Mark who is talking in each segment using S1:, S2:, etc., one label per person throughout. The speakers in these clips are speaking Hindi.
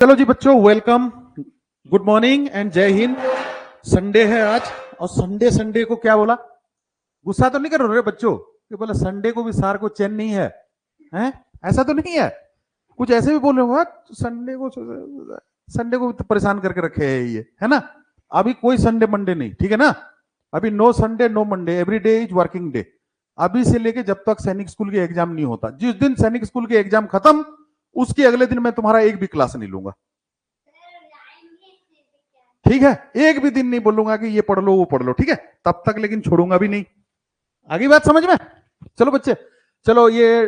S1: चलो जी बच्चों, वेलकम, गुड मॉर्निंग एंड जय हिंद। संडे है आज, और संडे संडे को क्या बोला? गुस्सा तो नहीं कर रहे बच्चों कि बोला संडे को भी सार को चैन नहीं है, हैं? ऐसा तो नहीं है? कुछ ऐसे भी बोल रहे हो संडे को तो परेशान करके रखे है ये, है ना? अभी कोई संडे मंडे नहीं, ठीक है ना? अभी no Sunday no Monday, every day is working day. अभी से लेके जब तक सैनिक स्कूल के एग्जाम नहीं होता, जिस दिन सैनिक स्कूल के एग्जाम खत्म उसके अगले दिन मैं तुम्हारा एक भी क्लास नहीं लूंगा, ठीक है? एक भी दिन नहीं बोलूंगा कि ये पढ़ लो वो पढ़ लो, ठीक है? तब तक लेकिन छोड़ूंगा भी नहीं। आगे बात समझ में? चलो बच्चे, चलो ये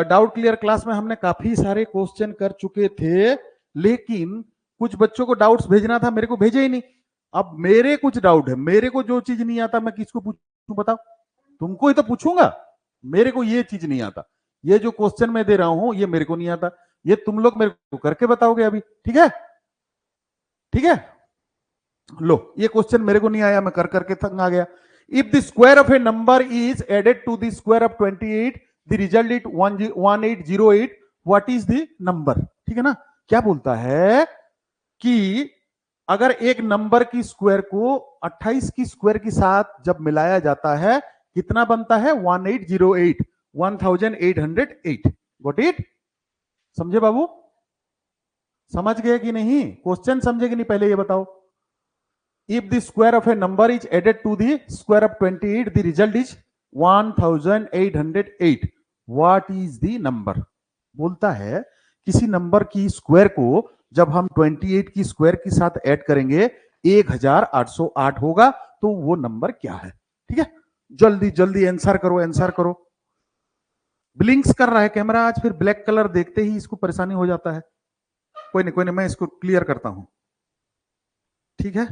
S1: डाउट क्लियर क्लास में हमने काफी सारे क्वेश्चन कर चुके थे, लेकिन कुछ बच्चों को डाउट्स भेजना था, मेरे को भेजे ही नहीं। अब मेरे कुछ डाउट है, मेरे को जो चीज नहीं आता मैं किसको पूछूं बताओ? तुमको ही तो पूछूंगा। मेरे को ये चीज नहीं आता, ये जो क्वेश्चन मैं दे रहा हूं ये मेरे को नहीं आता, ये तुम लोग मेरे को करके बताओगे अभी, ठीक है? ठीक है, लो ये क्वेश्चन मेरे को नहीं आया, मैं कर करके थक आ गया। If the square of a number is added to the square of 28, the result is 1808, what is the number? ठीक है ना? क्या बोलता है कि अगर एक नंबर की स्क्वायर को 28 की स्क्वायर के साथ जब मिलाया जाता है कितना बनता है? 1808, 1808। Got it? समझे बाबू? समझ गए कि नहीं? क्वेश्चन समझे कि नहीं पहले ये बताओ। If the square of a number is added to the square of 28, the result is 1808. What is the number? बोलता है किसी नंबर की स्क्वायर को जब हम 28 की स्क्वायर के साथ ऐड करेंगे 1808 होगा, तो वो नंबर क्या है? ठीक है, जल्दी जल्दी आंसर करो, आंसर करो। ब्लिंक्स कर रहा है कैमरा आज, फिर ब्लैक कलर देखते ही इसको परेशानी हो जाता है। कोई नहीं कोई नहीं, मैं इसको क्लियर करता हूं, ठीक है?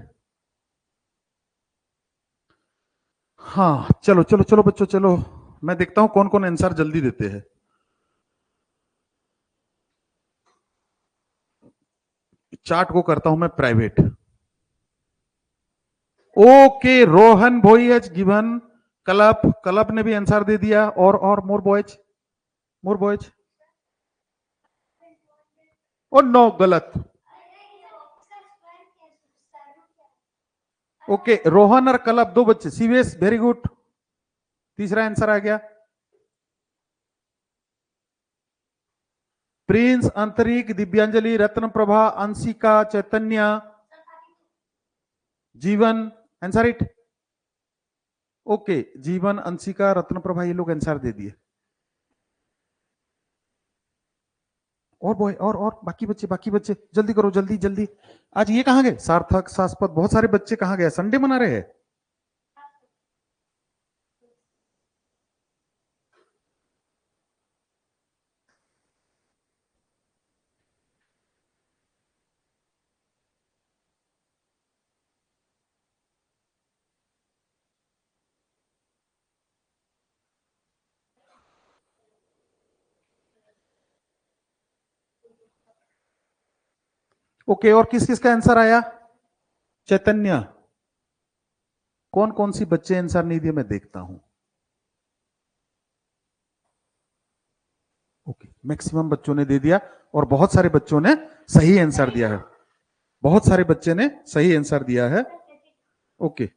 S1: हाँ चलो चलो चलो बच्चों, चलो मैं देखता हूं कौन कौन आंसर जल्दी देते हैं। चार्ट को करता हूं मैं private. Okay, Rohan Bhoi has given, Kalap, Kalap ने भी आंसर दे दिया, और more boys, more boys. Oh no, गलत। ओके, रोहन और कलप दो बच्चे, सीवीएस वेरी गुड, तीसरा आंसर आ गया। Prince, Antarik, Divyanjali, Ratna Prabha, Anshika, Chaitanya, Jeevan, answer it. Okay, जीवन, अंशिका, रत्न प्रभा, ये लोग आंसर दे दिए। और बॉय, और बाकी बच्चे जल्दी करो, जल्दी जल्दी। आज ये कहां गए? सार्थक, शाश्वत, बहुत सारे बच्चे कहां गए? संडे मना रहे हैं। ओके, और किस किस का आंसर आया? चैतन्य, कौन कौन सी बच्चे आंसर नहीं दिए मैं देखता हूं। ओके, मैक्सिमम बच्चों ने दे दिया, और बहुत सारे बच्चों ने सही आंसर दिया है, बहुत सारे बच्चे ने सही आंसर दिया है। ओके,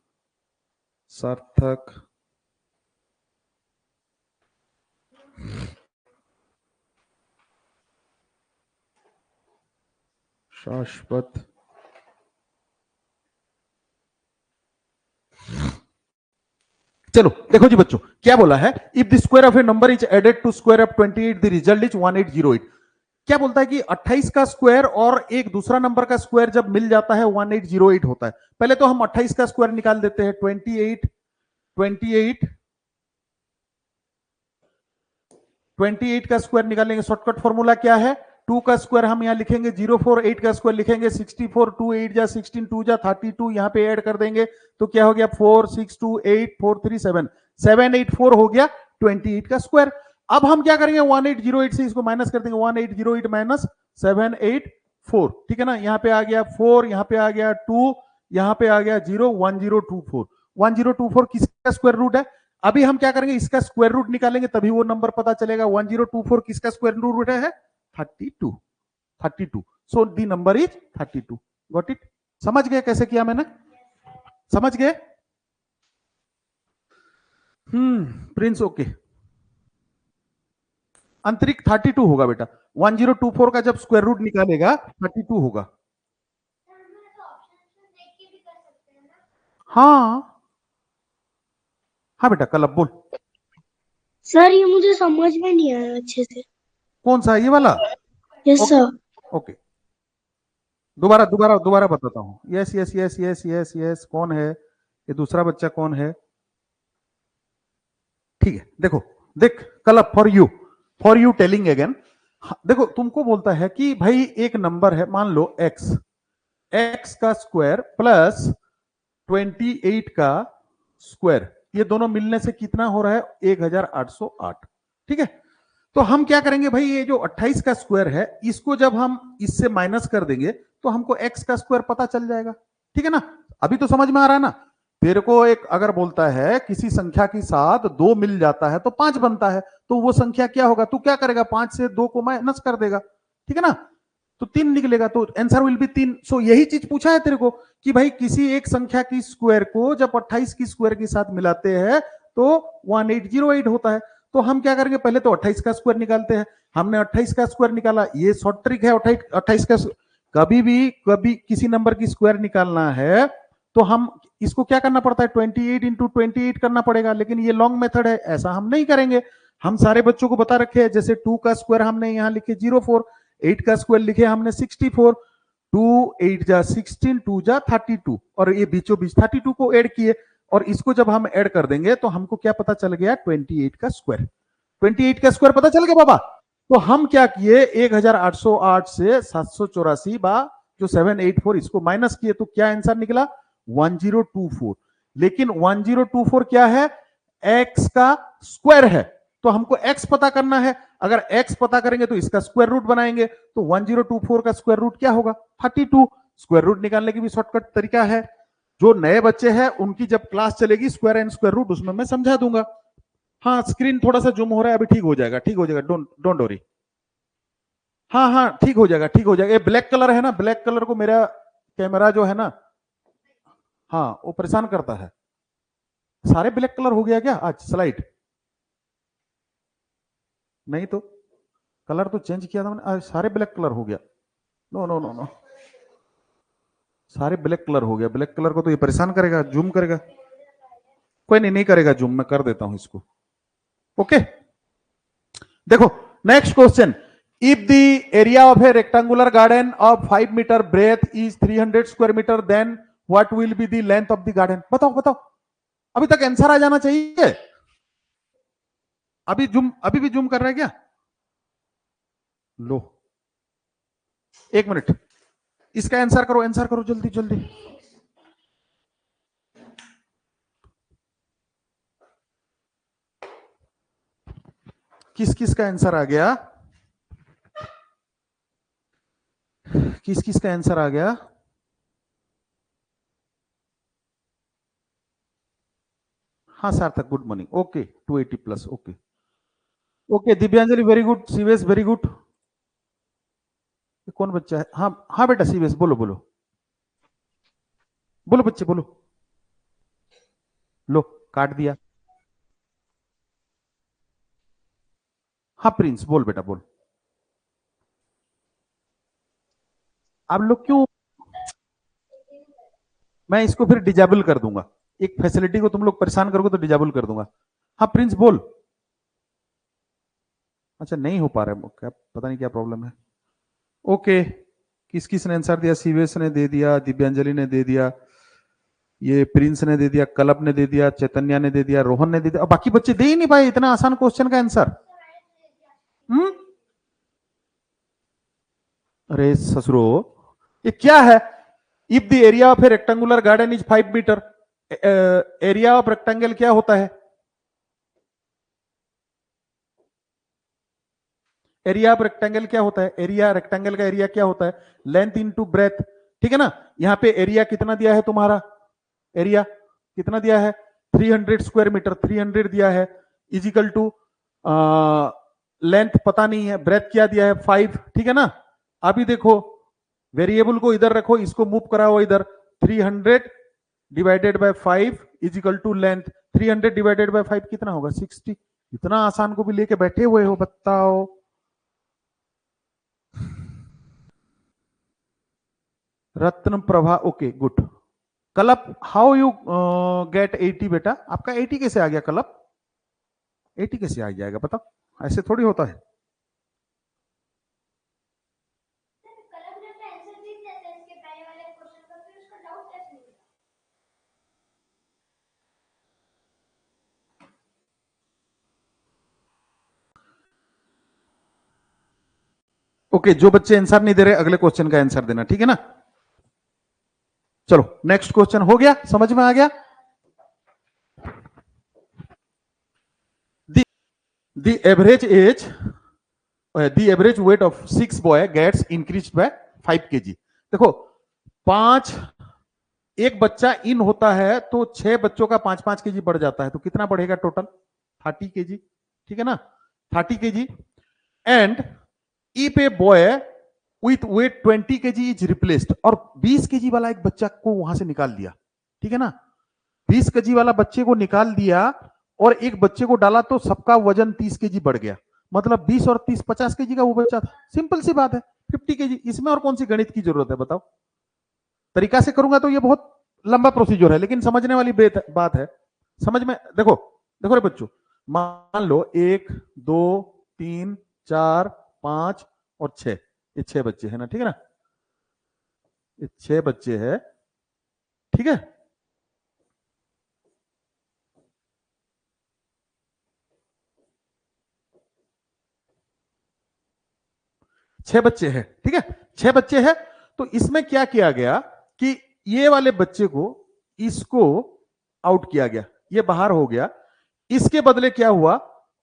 S1: सार्थक, शाश्वत, चलो देखो जी बच्चों, क्या बोला है? If the square of a number is added to square of 28, the result is 1808। क्या बोलता है कि 28 का स्क्वायर और एक दूसरा नंबर का स्क्वायर जब मिल जाता है 1808 होता है। पहले तो हम 28 का स्क्वायर निकाल देते हैं, 28 का स्क्वायर निकालेंगे। शॉर्टकट फॉर्मूला क्या है? 2 का स्क्वायर हम यहां लिखेंगे 0, 8 का स्क्वायर लिखेंगे 64, 2 8 जा 16, 2 जा 32, यहां पे ऐड कर देंगे तो क्या हो गया? 4 6 2 8 4 3 7, 784 हो गया 28 का स्क्वायर। अब हम क्या करेंगे? 1808 से इसको माइनस कर देंगे, 1808 माइनस 784, ठीक है ना? यहां पे आ गया 4, यहां पे आ गया 2, यहां पे आ गया 0, 1024। 1024 किसका स्क्वायर रूट है? अभी हम क्या करेंगे? इसका स्क्वायर रूट निकालेंगे, तभी वो नंबर पता चलेगा। 1024 किसका स्क्वायर रूट है? 32, 32। So the number is 32. Got it? समझ गए कैसे किया मैंने? समझ गए? Prince okay. अंतरिक्ष 32 होगा बेटा. 1024 का जब स्क्वायर रूट निकालेगा 32 होगा. हाँ हाँ बेटा, कल अब बोल.
S2: सर ये मुझे समझ में नहीं आया अच्छे से.
S1: कौन सा? ये वाला?
S2: Yes sir.
S1: ओके, दोबारा दोबारा दोबारा बताता हूँ. Yes yes yes yes yes yes. कौन है ये दूसरा बच्चा? कौन है? ठीक है, देखो देख कल अब फॉर यू टेलिंग अगेन. देखो तुमको बोलता है कि भाई एक नंबर है, मान लो x का स्क्वायर प्लस 28 का स्क्वायर, ये दोनों मिलने से कितना हो रहा है? 1808. ठीक है, तो हम क्या करेंगे भाई, ये जो 28 का स्क्वायर है इसको जब हम इससे माइनस कर देंगे तो हमको x का स्क्वायर पता चल जाएगा. ठीक है ना? अभी तो समझ में आ रहा है ना? तेरे को एक अगर बोलता है किसी संख्या के साथ 2 मिल जाता है तो 5 बनता है, तो वो संख्या क्या होगा? तू क्या करेगा? 5 से 2 को माइनस कर देगा. ठीक है ना? तो 3 निकलेगा, तो आंसर विल बी 3. सो यही चीज पूछा है तेरे को कि भाई किसी एक संख्या की स्क्वायर को जब 28 की स्क्वायर के साथ मिलाते हैं तो 1808 होता है. तो हम क्या करेंगे? पहले तो 28 का स्क्वायर निकालते हैं. हमने 28 का स्क्वायर निकाला, ये शॉर्ट ट्रिक है. 28 का कभी किसी नंबर की स्क्वायर निकालना है तो हम इसको क्या करना पड़ता है? 28 इंटू 28 करना पड़ेगा. लेकिन ये लॉन्ग मेथड है, ऐसा हम नहीं करेंगे. हम सारे बच्चों को बता रखे हैं, जैसे 2 का स्क्वायर हमने यहाँ लिखे 04, 8 का स्क्वायर लिखे हमने 64, 2 8 जा 16, 2 जा 32, और ये बीचों बीच 32 को ऐड किए, और इसको जब हम ऐड कर देंगे तो हमको क्या पता चल गया? 28 का स्क्वायर. 28 का स्क्वायर पता चल गया बाबा. तो हम क्या किए? 1808 से 784 बा जो 784 इसको माइनस किए, तो क्या आंसर निकला? 1024. लेकिन 1024 क्या है? x का स्क्वायर है, तो हमको x पता करना है. अगर x पता करेंगे तो इसका स्क्वायर रूट बनाएंगे, तो 1024 का स्क्वायर रूट क्या होगा? 32. स्क्वायर रूट निकालने की भी शॉर्टकट तरीका है. जो नए बच्चे हैं उनकी जब क्लास चलेगी स्क्वायर एंड स्क्वायर रूट, उसमें मैं समझा दूंगा. हाँ, स्क्रीन थोड़ा सा जूम हो रहा है, अभी ठीक हो जाएगा, ठीक हो जाएगा. Don't worry. हाँ हाँ, ठीक हो जाएगा, ठीक हो जाएगा. ये ब्लैक कलर है ना, ब्लैक कलर को मेरा कैमरा जो है ना, हाँ वो परेशान करता है. सारे ब्लैक कलर हो गया क्या आज स्लाइड? नहीं तो कलर तो चेंज किया था मैंने. आज सारे ब्लैक कलर हो गया. नो नो नो नो, सारे ब्लैक कलर हो गया. ब्लैक कलर को तो ये परेशान करेगा, जूम करेगा. कोई नहीं, नहीं करेगा जूम, मैं कर देता हूं इसको. ओके, देखो next question. If the area of a rectangular garden of 5 metre breadth is 300 square metre, then what will be the length of the garden? बताओ बताओ. अभी तक आंसर आ जाना चाहिए. अभी भी जूम कर रहा है क्या? लो, एक मिनट, इसका आंसर करो, आंसर करो जल्दी जल्दी. किस किस का आंसर आ गया? किस किस का आंसर आ गया? हाँ Sarthak, good morning. Okay, 280 plus. Okay okay, Divyanjali very good, Shivesh very good. कौन बच्चा है? हाँ हाँ बेटा, सीवेस बोलो बोलो बोलो बच्चे बोलो. लो, काट दिया. हाँ प्रिंस, बोल बेटा बोल. आप लोग क्यों, मैं इसको फिर डिजेबल कर दूंगा. एक फैसिलिटी को तुम लोग परेशान करोगे तो डिजेबल कर दूंगा. हाँ प्रिंस बोल. अच्छा, नहीं हो पा रहा है क्या? पता नहीं क्या प्रॉब्लम है. ओके, किस किस ने आंसर दिया? सीवेस ने दे दिया, दिव्यांजलि ने दे दिया, ये प्रिंस ने दे दिया, कलब ने दे दिया, चैतन्या ने दे दिया, रोहन ने दे दिया. बाकी बच्चे दे ही नहीं पाए इतना आसान क्वेश्चन का आंसर. अरे ससुरो, ये क्या है? If the area of a rectangular garden is 5 metre, area of rectangle क्या होता है? एरिया ऑफ रेक्टेंगल क्या होता है? एरिया रेक्टेंगल का एरिया क्या होता है? Length into breadth. ठीक है ना? यहाँ पे एरिया कितना दिया है तुम्हारा? एरिया कितना दिया है? 300 स्क्वायर मीटर. 300 दिया है, इजिकल टू लेंथ पता नहीं है, ब्रेथ क्या दिया है? 5. ठीक है ना? अभी देखो वेरिएबल को इधर रखो, इसको मूव कराओ इधर। 300 divided by 5 is equal to length. 300 divided by 5 कितना होगा? 60। इतना आसान को भी लेके बैठे हुए हो, बताओ। Ratna Prabha, okay good. Kalap, how you get 80 बेटा? आपका 80 कैसे आ गया कलप? 80 कैसे आ जाएगा बताओ, ऐसे थोड़ी होता है। ओके, जो बच्चे आंसर नहीं दे रहे अगले क्वेश्चन का आंसर देना, ठीक है ना? चलो नेक्स्ट क्वेश्चन हो गया, समझ में आ गया? The average age, the average weight of 6 boy gets increased by 5 kg। देखो, 5 एक बच्चा इन होता है तो 6 बच्चों का 5-5 kg बढ़ जाता है, तो कितना बढ़ेगा टोटल? 30 kg, ठीक है ना? 30 kg। And if a boy with weight 20 kg is replaced, और 20 kg वाला एक बच्चा को वहां से निकाल दिया, ठीक है ना? 20 kg वाला बच्चे को निकाल दिया और एक बच्चे को डाला तो सबका वजन 30 kg बढ़ गया, मतलब 20 और 30 50 kg का वो बच्चा था। सिंपल सी बात है, 50 kg। इसमें और कौन सी गणित की जरूरत है बताओ? तरीका से करूंगा तो ये बहुत लंबा प्रोसीजर है, लेकिन समझने वाली बात है। समझ में, देखो देखो रे बच्चों, मान लो 1 2 3 4 5 और 6, ये 6 बच्चे हैं ना, ठीक है ना? ये 6 बच्चे हैं, ठीक है? छह बच्चे हैं, ठीक है? 6 बच्चे हैं। तो इसमें क्या किया गया कि ये वाले बच्चे को, इसको आउट किया गया, ये बाहर हो गया। इसके बदले क्या हुआ?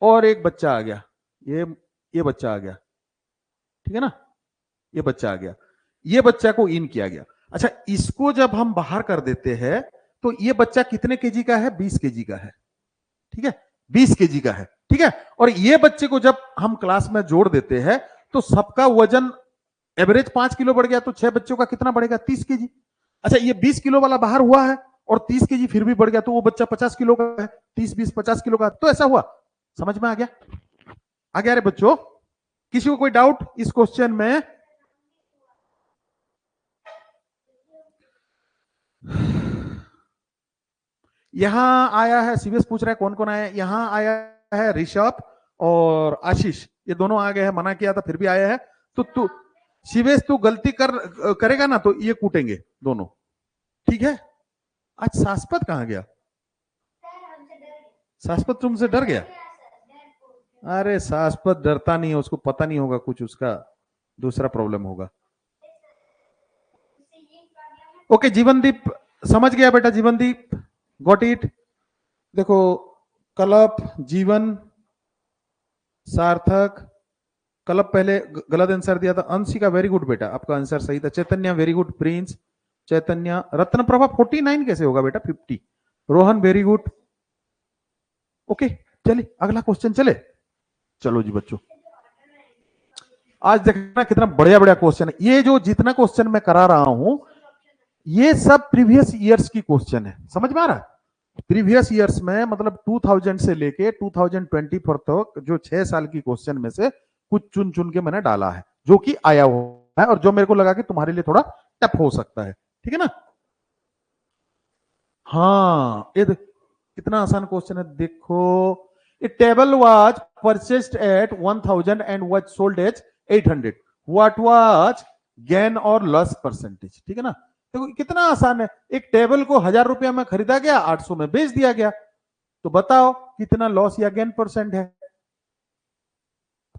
S1: और एक बच्चा आ गया, ये बच्चा आ गया, ठीक है ना? ये बच्चा आ गया, ये बच्चा को इन किया गया। अच्छा, इसको जब हम बाहर कर देते हैं तो ये बच्चा कितने केजी का है? 20 केजी का है, ठीक है? 20 केजी का है, ठीक है? और ये बच्चे को जब हम क्लास में जोड़ देते हैं तो सबका वजन एवरेज 5 किलो बढ़ गया, तो 6 बच्चों का कितना बढ़ेगा? 30 केजी। अच्छा, ये 20 किलो वाला बाहर हुआ है और 30 केजी फिर भी बढ़ गया, तो वो बच्चा 50 किलो का है। 30 20 50 किलो का, तो ऐसा हुआ। समझ में आ गया? आ गया रे बच्चों? किसी को कोई डाउट इस क्वेश्चन में? यहां आया है, सीबीएस पूछ रहा है कौन कौन आया है। यहां आया है ऋषभ और आशीष, ये दोनों आ गए हैं। मना किया था फिर भी आया है। तो तू सीबीएस, तू गलती करेगा ना तो ये कूटेंगे दोनों, ठीक है? आज शाश्वत कहां गया? शाश्वत तुमसे डर गया? अरे शाश्वत डरता नहीं है, उसको पता नहीं होगा, कुछ उसका दूसरा प्रॉब्लम होगा। ओके जीवनदीप समझ गया बेटा, जीवनदीप गॉट इट। देखो, कलप, जीवन, सार्थक, कलप पहले गलत आंसर दिया था। अंशिका वेरी गुड बेटा, आपका आंसर सही था। चैतन्य वेरी गुड। प्रिंस, चैतन्य। रत्न प्रभा 49 कैसे होगा बेटा? 50। Rohan very good. ओके, चलिए अगला क्वेश्चन चले। चलो जी बच्चों, आज देखना कितना बढ़िया बढ़िया क्वेश्चन है। ये जो जितना क्वेश्चन मैं करा रहा हूं, ये सब प्रीवियस ईयर्स की क्वेश्चन है। समझ में आ रहा है? प्रीवियस ईयर्स में मतलब 2000 से लेके 2024 तक जो 6 साल की क्वेश्चन में से कुछ चुन चुन के मैंने डाला है, जो कि आया हुआ है और जो मेरे को लगा कि तुम्हारे लिए थोड़ा टफ हो सकता है, ठीक है ना? हाँ, ये कितना आसान क्वेश्चन है, देखो। A table was purchased at 1000 and was sold at 800। What was gain और लॉस परसेंटेज? ठीक है ना? देखो कितना आसान है। एक टेबल को 1000 रुपया में खरीदा गया, 800 में बेच दिया गया, तो बताओ कितना लॉस या गेन परसेंट है?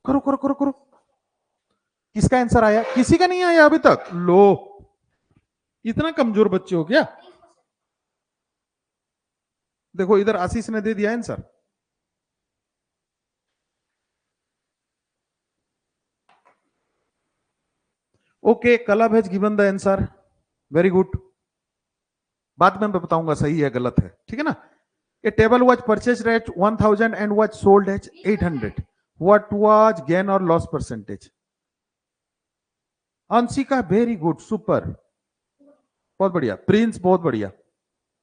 S1: करो करो करो करो। किसका आंसर आया? किसी का नहीं आया अभी तक। लो, इतना कमजोर बच्चे हो क्या? देखो इधर आशीष ने दे दिया answer. Okay, club has given the answer, very good. बाद में मैं बताऊंगा सही है गलत है, ठीक है ना? A table was purchased at 1000 and was sold at 800। What was gain और loss percentage? Anshika very good, super, बहुत बढ़िया। प्रिंस बहुत बढ़िया।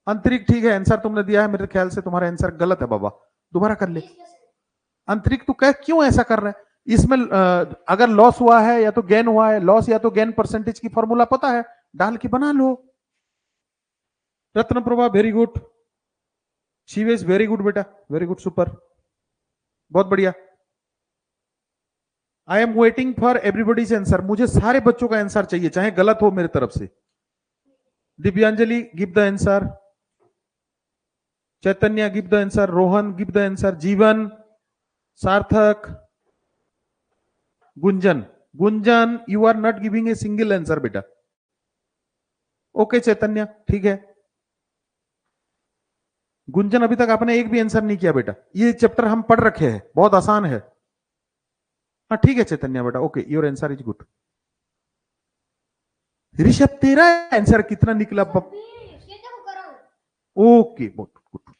S1: अंतरिक ठीक है, आंसर तुमने दिया है, मेरे ख्याल से तुम्हारा आंसर गलत है बाबा, दोबारा कर ले। अंतरिक तू कह क्यों ऐसा कर रहा है? इसमें अगर लॉस हुआ है या तो गेन हुआ है, लॉस या तो गेन परसेंटेज की फॉर्मूला पता है, डाल के बना लो। Ratna Prabha very good, Shivesh very good बेटा, वेरी गुड, सुपर, बहुत बढ़िया। I am waiting for everybody's answer, मुझे सारे बच्चों का आंसर चाहिए, चाहे गलत हो मेरी तरफ से। Divyanjali give the answer, Chaitanya give the answer, Rohan give the answer, Jeevan, Sarthak, Gunjan, Gunjan you are not giving a single answer बेटा। ओके चैतन्य ठीक है। गुंजन अभी तक आपने एक भी आंसर नहीं किया बेटा, ये चैप्टर हम पढ़ रखे हैं, बहुत आसान है। हाँ ठीक है चैतन्य बेटा, okay your answer is good. Rishabh तेरा आंसर कितना निकला? ओके बहुत गुड,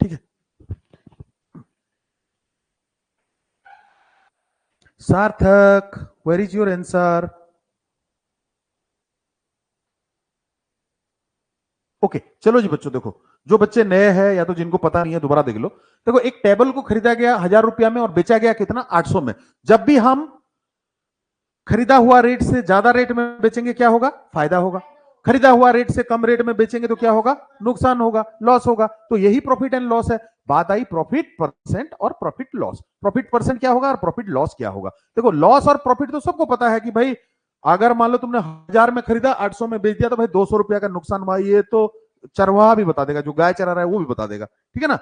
S1: ठीक है। Sarthak where is your answer? Okay चलो जी बच्चों, देखो जो बच्चे नए हैं या तो जिनको पता नहीं है दोबारा देख लो। देखो एक टेबल को खरीदा गया 1000 रुपया में और बेचा गया कितना? 800 में। जब भी हम खरीदा हुआ रेट से ज्यादा रेट में बेचेंगे क्या होगा? फायदा होगा। खरीदा हुआ रेट से कम रेट में बेचेंगे तो क्या होगा? नुकसान होगा, लॉस होगा। तो यही प्रॉफिट एंड लॉस है। बात आई प्रॉफिट परसेंट और प्रॉफिट लॉस। प्रॉफिट परसेंट क्या होगा और प्रॉफिट लॉस क्या होगा? देखो लॉस और प्रॉफिट तो सबको पता है कि भाई अगर मान लो तुमने 1000 में खरीदा 800 में बेच दिया तो भाई 200 रुपया का नुकसान हुआ, ये तो चरवाहा भी बता देगा, जो गाय चरा रहा है वो भी बता देगा, ठीक है ना।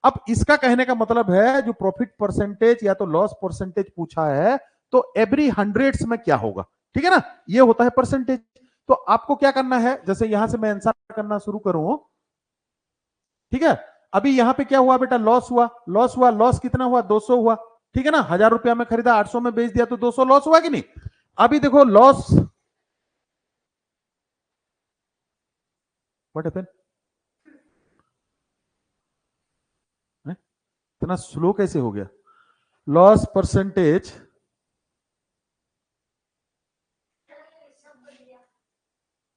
S1: अब इसका कहने का मतलब है जो प्रॉफिट परसेंटेज या तो लॉस परसेंटेज पूछा है तो एवरी हंड्रेड्स में क्या होगा, ठीक है ना, ये होता है परसेंटेज। तो आपको क्या करना है, जैसे यहां से मैं आंसर करना शुरू करूं, ठीक है। अभी यहां पे क्या हुआ बेटा? लॉस हुआ, लॉस हुआ, लॉस कितना हुआ? 200 हुआ, ठीक है ना। 1000 रुपया में खरीदा 800 में बेच दिया तो 200 लॉस हुआ कि नहीं? अभी देखो लॉस, व्हाट हैपेंड, इतना स्लो कैसे हो गया? लॉस परसेंटेज,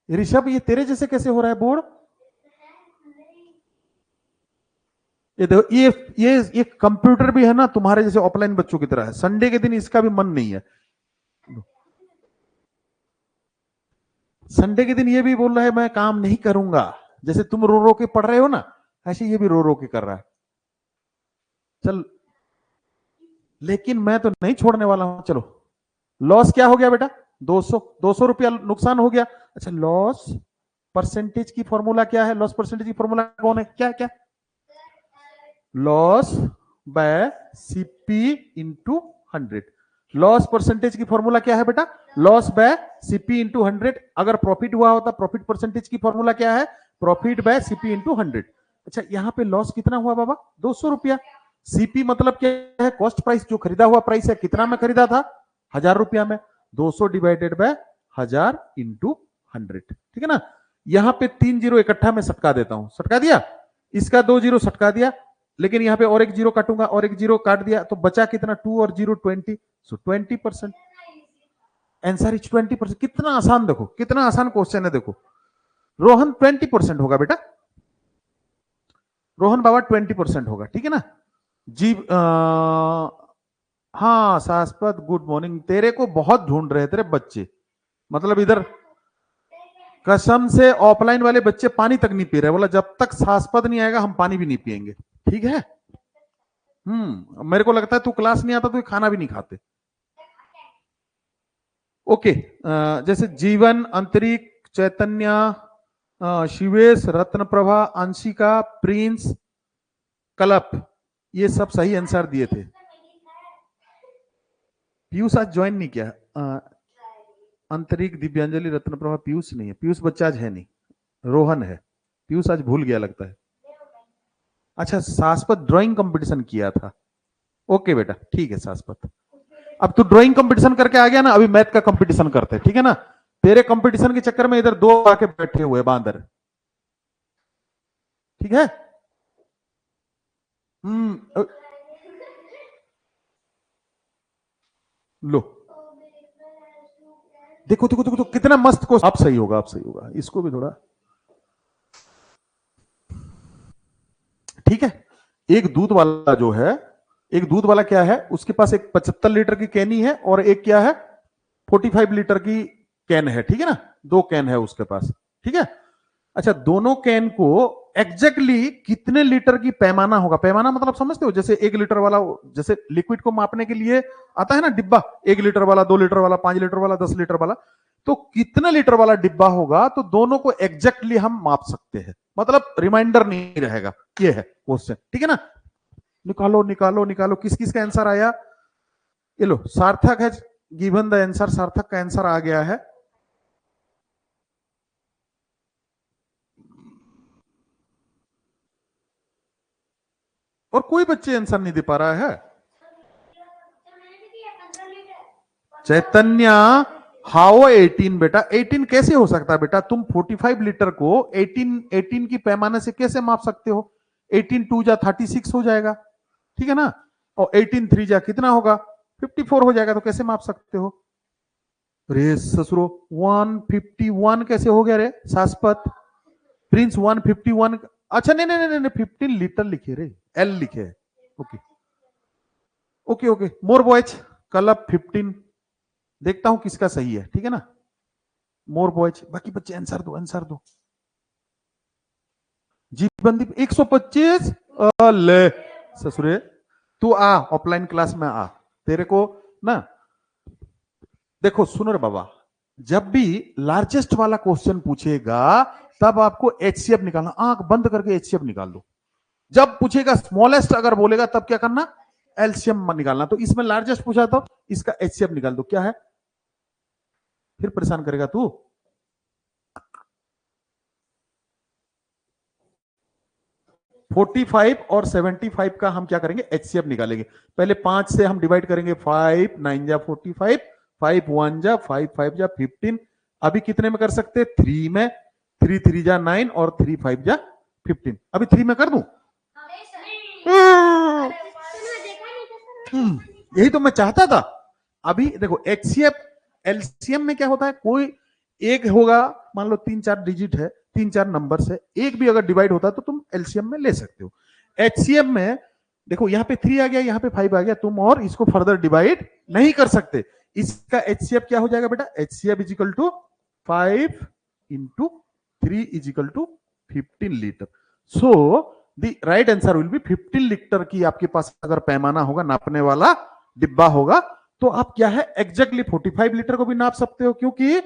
S1: ऋषभ ये तेरे जैसे कैसे हो रहा है बोर्ड? ये देखो ये कंप्यूटर भी है ना तुम्हारे जैसे ऑफलाइन बच्चों की तरह है, संडे के दिन इसका भी मन नहीं है। संडे के दिन ये भी बोल रहा है मैं काम नहीं करूंगा, जैसे तुम रो रो के पढ़ रहे हो ना, ऐसे ये भी रो रो के कर रहा है। चल लेकिन मैं तो नहीं छोड़ने वाला हूं, चलो। लॉस क्या हो गया बेटा? 200, 200 रुपया नुकसान हो गया। अच्छा लॉस परसेंटेज की फॉर्मूला क्या है? लॉस परसेंटेज की फॉर्मूला कौन है? क्या क्या? Loss by CP into 100। Loss percentage की फॉर्मूला क्या है बेटा? Loss by CP into 100। अगर प्रॉफिट हुआ होता प्रॉफिट परसेंटेज की फॉर्मूला क्या है? Profit by CP into 100। अच्छा यहाँ पे लॉस कितना हुआ बाबा? 200 रुपया। सीपी मतलब क्या है? कॉस्ट प्राइस, जो खरीदा हुआ प्राइस है, कितना में खरीदा था? 1000 रुपया में। 200 डिवाइडेड बाय 1000 इंटू 100, ठीक है ना। यहाँ पे 3 जीरो इकट्ठा में सटका देता हूं, सटका दिया, इसका 2 जीरो सटका दिया, लेकिन यहाँ पे और एक जीरो काटूंगा और एक जीरो काट दिया तो बचा कितना? 2 और जीरो 20, सो 20%। Answer is 20%। कितना आसान, देखो कितना आसान क्वेश्चन है। देखो रोहन 20% होगा बेटा, रोहन बाबा 20% होगा, ठीक है ना। जी हाँ शाश्वत गुड मॉर्निंग, तेरे को बहुत ढूंढ रहे तेरे बच्चे, मतलब इधर कसम से ऑफलाइन वाले बच्चे पानी तक नहीं पी रहे, बोला जब तक शाश्वत नहीं आएगा हम पानी भी नहीं पियेंगे, ठीक है। मेरे को लगता है तू क्लास नहीं आता तो खाना भी नहीं खाते। ओके जैसे जीवन, अंतरिक, चैतन्य, शिवेश, रत्न प्रभा, अंशिका, प्रिंस, कलप, ये सब सही आंसर दिए थे। पीयूष आज ज्वाइन नहीं किया। अंतरिक, दिव्यांजलि, रत्न प्रभा, पीयूष नहीं है, पीयूष बच्चा आज है नहीं, रोहन है। पीयूष आज भूल गया लगता है। अच्छा शाश्वत ड्राइंग कंपटीशन किया था, ओके बेटा ठीक है शाश्वत। अब तू ड्राइंग कंपटीशन करके आ गया ना, अभी मैथ का कंपटीशन करते हैं, ठीक है ना। तेरे कंपटीशन के चक्कर में इधर दो आके बैठे हुए बांदर, ठीक है। हम्म लो देखो देखो देखो, कितना मस्त को आप सही होगा, आप सही होगा। इसको भी थोड़ा ठीक है। एक दूध वाला जो है, एक दूध वाला क्या है, उसके पास एक 75 लीटर की कैनी है और एक क्या है 45 लीटर की कैन है, ठीक है ना, दो कैन है उसके पास, ठीक है। अच्छा, दोनों कैन को एग्जैक्टली कितने लीटर की पैमाना होगा, पैमाना मतलब समझते हो, जैसे 1 लीटर वाला, जैसे लिक्विड को मापने के लिए आता है ना डिब्बा, 1 लीटर वाला, 2 लीटर वाला, 5 लीटर वाला, 10 लीटर वाला, तो कितने लीटर वाला डिब्बा होगा, तो दोनों को एग्जैक्टली हम माप सकते हैं, मतलब रिमाइंडर नहीं रहेगा। ये है क्वेश्चन, ठीक है ना। निकालो निकालो निकालो, किस किस का आंसर आया, ये लो, सार्थक है गिवन द आंसर, सार्थक का आंसर आ गया है। और कोई बच्चे आंसर नहीं दे पा रहा है। चैतन्य, हाउ 18 बेटा, 18 कैसे हो सकता है बेटा, तुम 45 लीटर को 18 की पैमाने से कैसे माप सकते हो, 18 2 जा 36 हो जाएगा, ठीक है ना, और 18 3 जा कितना होगा 54 हो जाएगा, तो कैसे माप सकते हो। रे ससुरो 151 कैसे हो गया रे शाश्वत प्रिंस 151, अच्छा नहीं नहीं नहीं नहीं 15 लीटर लिखे रे, एल लिखे है, ओके ओके ओके। मोर बॉयज क्लब 15, देखता हूं किसका सही है, ठीक है ना। मोर बॉयज, बाकी बच्चे आंसर दो, आंसर दो। जीवनदीप 125, ले ससुरे, तू आ ऑफलाइन क्लास में आ, तेरे को ना, देखो सुनो रे बाबा, जब भी लार्जेस्ट वाला क्वेश्चन पूछेगा तब आपको एचसीएफ निकालना, आंख बंद करके एचसीएफ निकाल दो। जब पूछेगा स्मॉलेस्ट अगर बोलेगा तब क्या करना, एलसीएम निकालना। तो इसमें लार्जेस्ट पूछा तो इसका एचसीएफ निकाल दो, क्या है, फिर परेशान करेगा तू। फोर्टी 45 और 75 का हम क्या करेंगे, एचसीएफ निकालेंगे। पहले 5 से हम डिवाइड करेंगे, 5 9 जा 45, 5 1 जा 5 5 जा 15। अभी कितने में कर सकते हैं, 3 में, 3 3 जा 9 और 3 5 जा 15। अभी 3 में कर दूं, यही तो मैं चाहता था। अभी देखो एचसीएफ, एलसीएम में क्या होता है, कोई एक होगा, मान लो 3 4 डिजिट है, 3 4 नंबर से एक भी अगर डिवाइड होता है तो तुम एलसीएम में ले सकते हो। एचसीएम में देखो यहाँ पे 3 आ गया, यहाँ पे 5 आ गया, तुम और इसको फर्दर डिवाइड नहीं कर सकते। इसका एचसीएफ क्या हो जाएगा बेटा, HCF is equal to 5 into 3 is equal to 15 litre. So the right answer will be 15 litre की आपके पास अगर पैमाना होगा, नापने वाला डिब्बा होगा, तो आप क्या है एग्जैक्टली 45 लीटर को भी नाप सकते हो, क्योंकि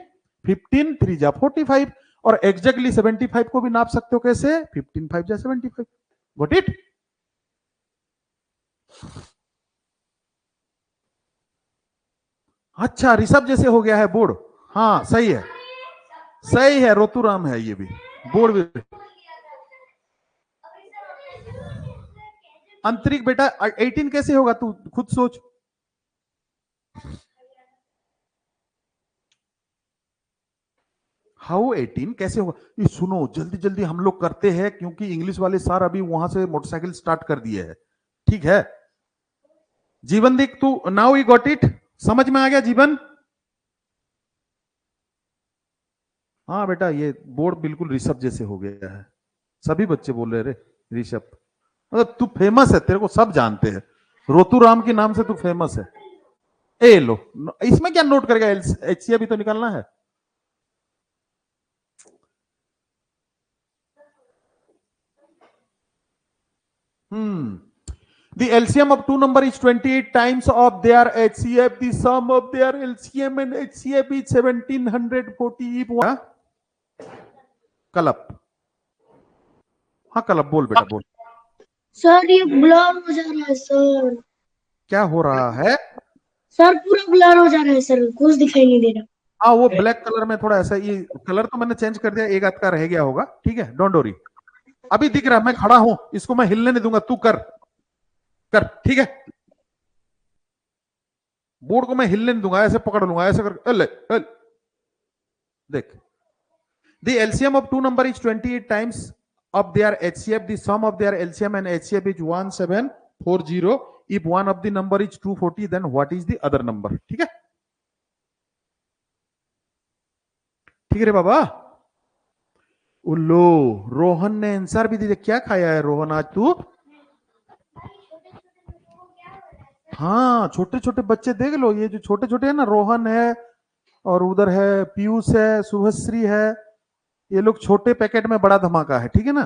S1: 15 3 जा 45, और एग्जैक्टली 75 को भी नाप सकते हो, कैसे 15 5 जा 75। Got it. अच्छा, ऋषभ जैसे हो गया है बोर्ड, हाँ सही है, सही है, रोतुराम है ये भी, बोर्ड भी। अंतरिक बेटा 18 कैसे होगा, तू खुद सोच। हाउ 18 कैसे होगा, ये सुनो जल्दी जल्दी हम लोग करते हैं, क्योंकि इंग्लिश वाले सर अभी वहां से मोटरसाइकिल स्टार्ट कर दिए है, ठीक है। जीवन देख तू, नाउ यू गॉट इट, समझ में आ गया जीवन। हाँ बेटा, ये बोर्ड बिल्कुल ऋषभ जैसे हो गया है, सभी बच्चे बोल रहे रे ऋषभ, मतलब तू फेमस है, तेरे को सब जानते हैं, रोतुराम के नाम से तू फेमस है। ए लो, इसमें क्या नोट करेगा, एचसीए भी तो निकालना है। The LCM of two number is 28 times of their HCF. The sum of their LCM and HCF is 1740. कलप, हाँ कलप बोल बेटा बोल।
S2: सर ये ब्लर हो जा रहा है सर।
S1: क्या हो रहा है
S2: सर, पूरा ब्लर हो जा रहा है सर, कुछ दिखाई नहीं दे रहा।
S1: हाँ, वो ब्लैक कलर में थोड़ा ऐसा, ये कलर तो मैंने चेंज कर दिया, एक आध का रह गया होगा, ठीक है, डोंट वरी। अभी दिख रहा है, मैं खड़ा हूं, इसको मैं हिलने नहीं दूंगा, तू कर कर, ठीक है। बोर्ड को मैं हिलने नहीं दूंगा, ऐसे पकड़ लूंगा, ऐसे कर, अल, अल, देख। The LCM of two number is 28 times of their HCF. The sum of their LCM and HCF is 1740. 40 if one of the number is 240 then what is the other number? ठीक है, ठीक है रे बाबा। उल्लो, रोहन ने आंसर भी दिया। क्या खाया है रोहन आज तू? हाँ, छोटे छोटे बच्चे देख लो, ये जो छोटे छोटे है ना, रोहन है और उधर है पीयूष है, शुभश्री है, ये लोग छोटे पैकेट में बड़ा धमाका है, ठीक है ना।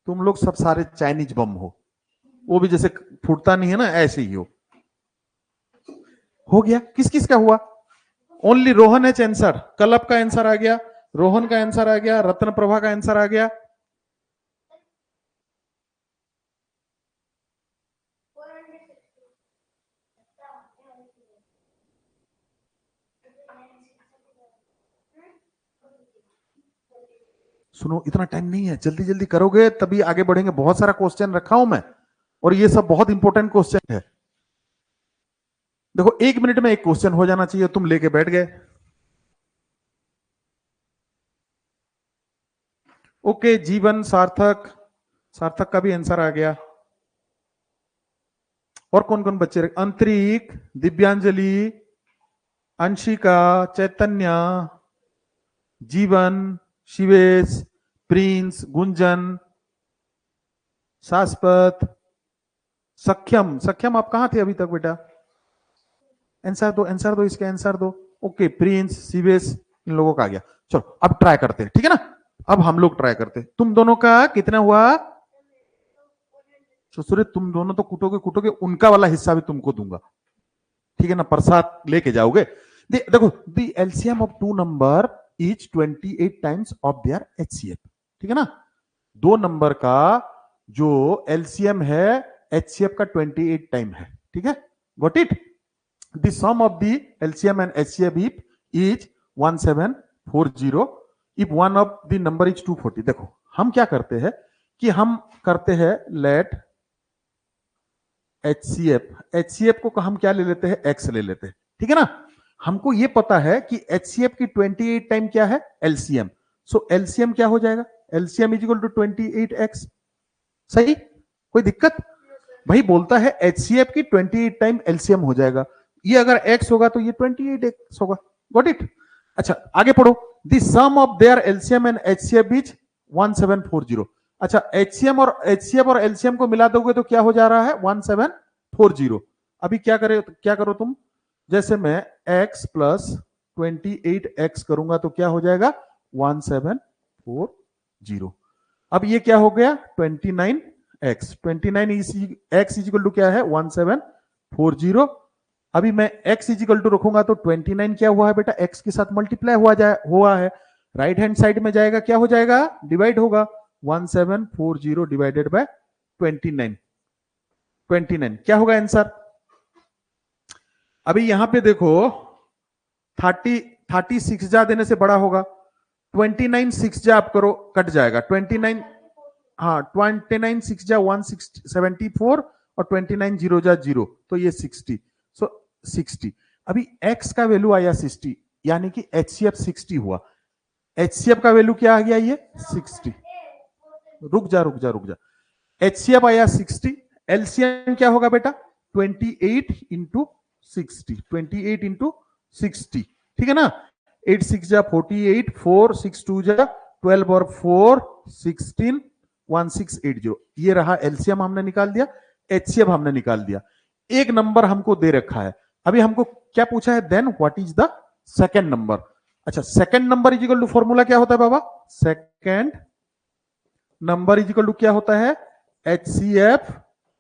S1: तुम लोग सब सारे चाइनीज बम हो, वो भी जैसे फूटता नहीं है ना, ऐसे ही हो गया। किस किस का हुआ? Only Rohan H answer. कल्प का आंसर आ गया, रोहन का आंसर आ गया, रत्न प्रभा का आंसर आ गया। सुनो, इतना टाइम नहीं है, जल्दी जल्दी करोगे तभी आगे बढ़ेंगे। बहुत सारा क्वेश्चन रखा हूं मैं और ये सब बहुत इंपॉर्टेंट क्वेश्चन है। देखो, 1 मिनट में एक क्वेश्चन हो जाना चाहिए, तुम लेके बैठ गए। ओके, जीवन, सार्थक, सार्थक का भी आंसर आ गया। और कौन कौन बच्चे? अंतरिक, दिव्यांजलि, अंशिका, चैतन्य, जीवन, शिवेश, प्रिंस, गुंजन, शाश्वत, सख्यम। सख्यम आप कहां थे अभी तक बेटा? आंसर दो, आंसर दो, इसका आंसर दो। ओके, प्रिंस, शिवेश, इन लोगों का आ गया। चलो अब ट्राई करते हैं, ठीक है ना। अब हम लोग ट्राई करते हैं। तुम दोनों का कितना हुआ? ससुरे, तुम दोनों तो कूटोगे कूटोगे, उनका वाला हिस्सा भी तुमको दूंगा, ठीक है ना। प्रसाद लेके जाओगे। देखो, the LCM of two number is 28 times of their HCF, ठीक है ना। दो नंबर का जो एलसीएम है एचसीएफ का 28 टाइम है, ठीक है। Got it? The sum of the LCM and HCF is 1740 if one of the number is 240। देखो, हम क्या करते हैं कि हम करते हैं लेट एचसीएफ को हम क्या ले लेते हैं? एक्स ले लेते हैं, ठीक है ना। हमको ये पता है कि एचसीएफ की 28 टाइम क्या है? एलसीएम। सो एलसीएम क्या हो जाएगा? LCM is equal to 28x। सही? कोई दिक्कत? भाई बोलता है एचसीएफ की 28 टाइम एलसीएम हो जाएगा। ये अगर x होगा तो ये 28x होगा। Got it? अच्छा, आगे पढ़ो। The sum of their LCM and HCF is 1740। अच्छा, एचसीएफ और एलसीएम को मिला दोगे तो क्या हो जा रहा है? 1740। अभी क्या करो तुम? जैसे मैं x प्लस 28x करूंगा तो क्या हो जाएगा? 1740। अब ये क्या हो गया? 29x। 29x इजिकल टू क्या है? 1740। अभी मैं x इजिकल टू रखूंगा तो 29 क्या हुआ है बेटा? x के साथ मल्टीप्लाई हुआ है। राइट हैंड साइड में जाएगा, क्या हो जाएगा? डिवाइड होगा। 1740 डिवाइडेड बाय 29 क्या होगा आंसर? अभी यहां पे देखो, 36 जा देने से बड़ा होगा। 29 6 जा आप करो, कट जाएगा। 29, हाँ 29 6 जा 174 और 29 0 जा 0, तो ये 60। सो 60। अभी x का वैल्यू आया 60, यानी कि एचसीएफ 60 हुआ। एचसीएफ का वैल्यू क्या आ गया? ये 60। रुक जा। एचसीएफ आया 60, एलसीएम क्या होगा बेटा? 28 इंटू 60। 28 इंटू 60, ठीक है ना। 8 6 जा 48, 4 6 2 जा 12 और 4 16, 1680। ये रहा एलसीएम, हमने निकाल दिया। एचसीएफ हमने निकाल दिया। एक नंबर हमको दे रखा है। अभी हमको क्या पूछा है? Then what is the second number. अच्छा, second number is equal to formula क्या होता है बाबा? Second number is equal to क्या होता है? HCF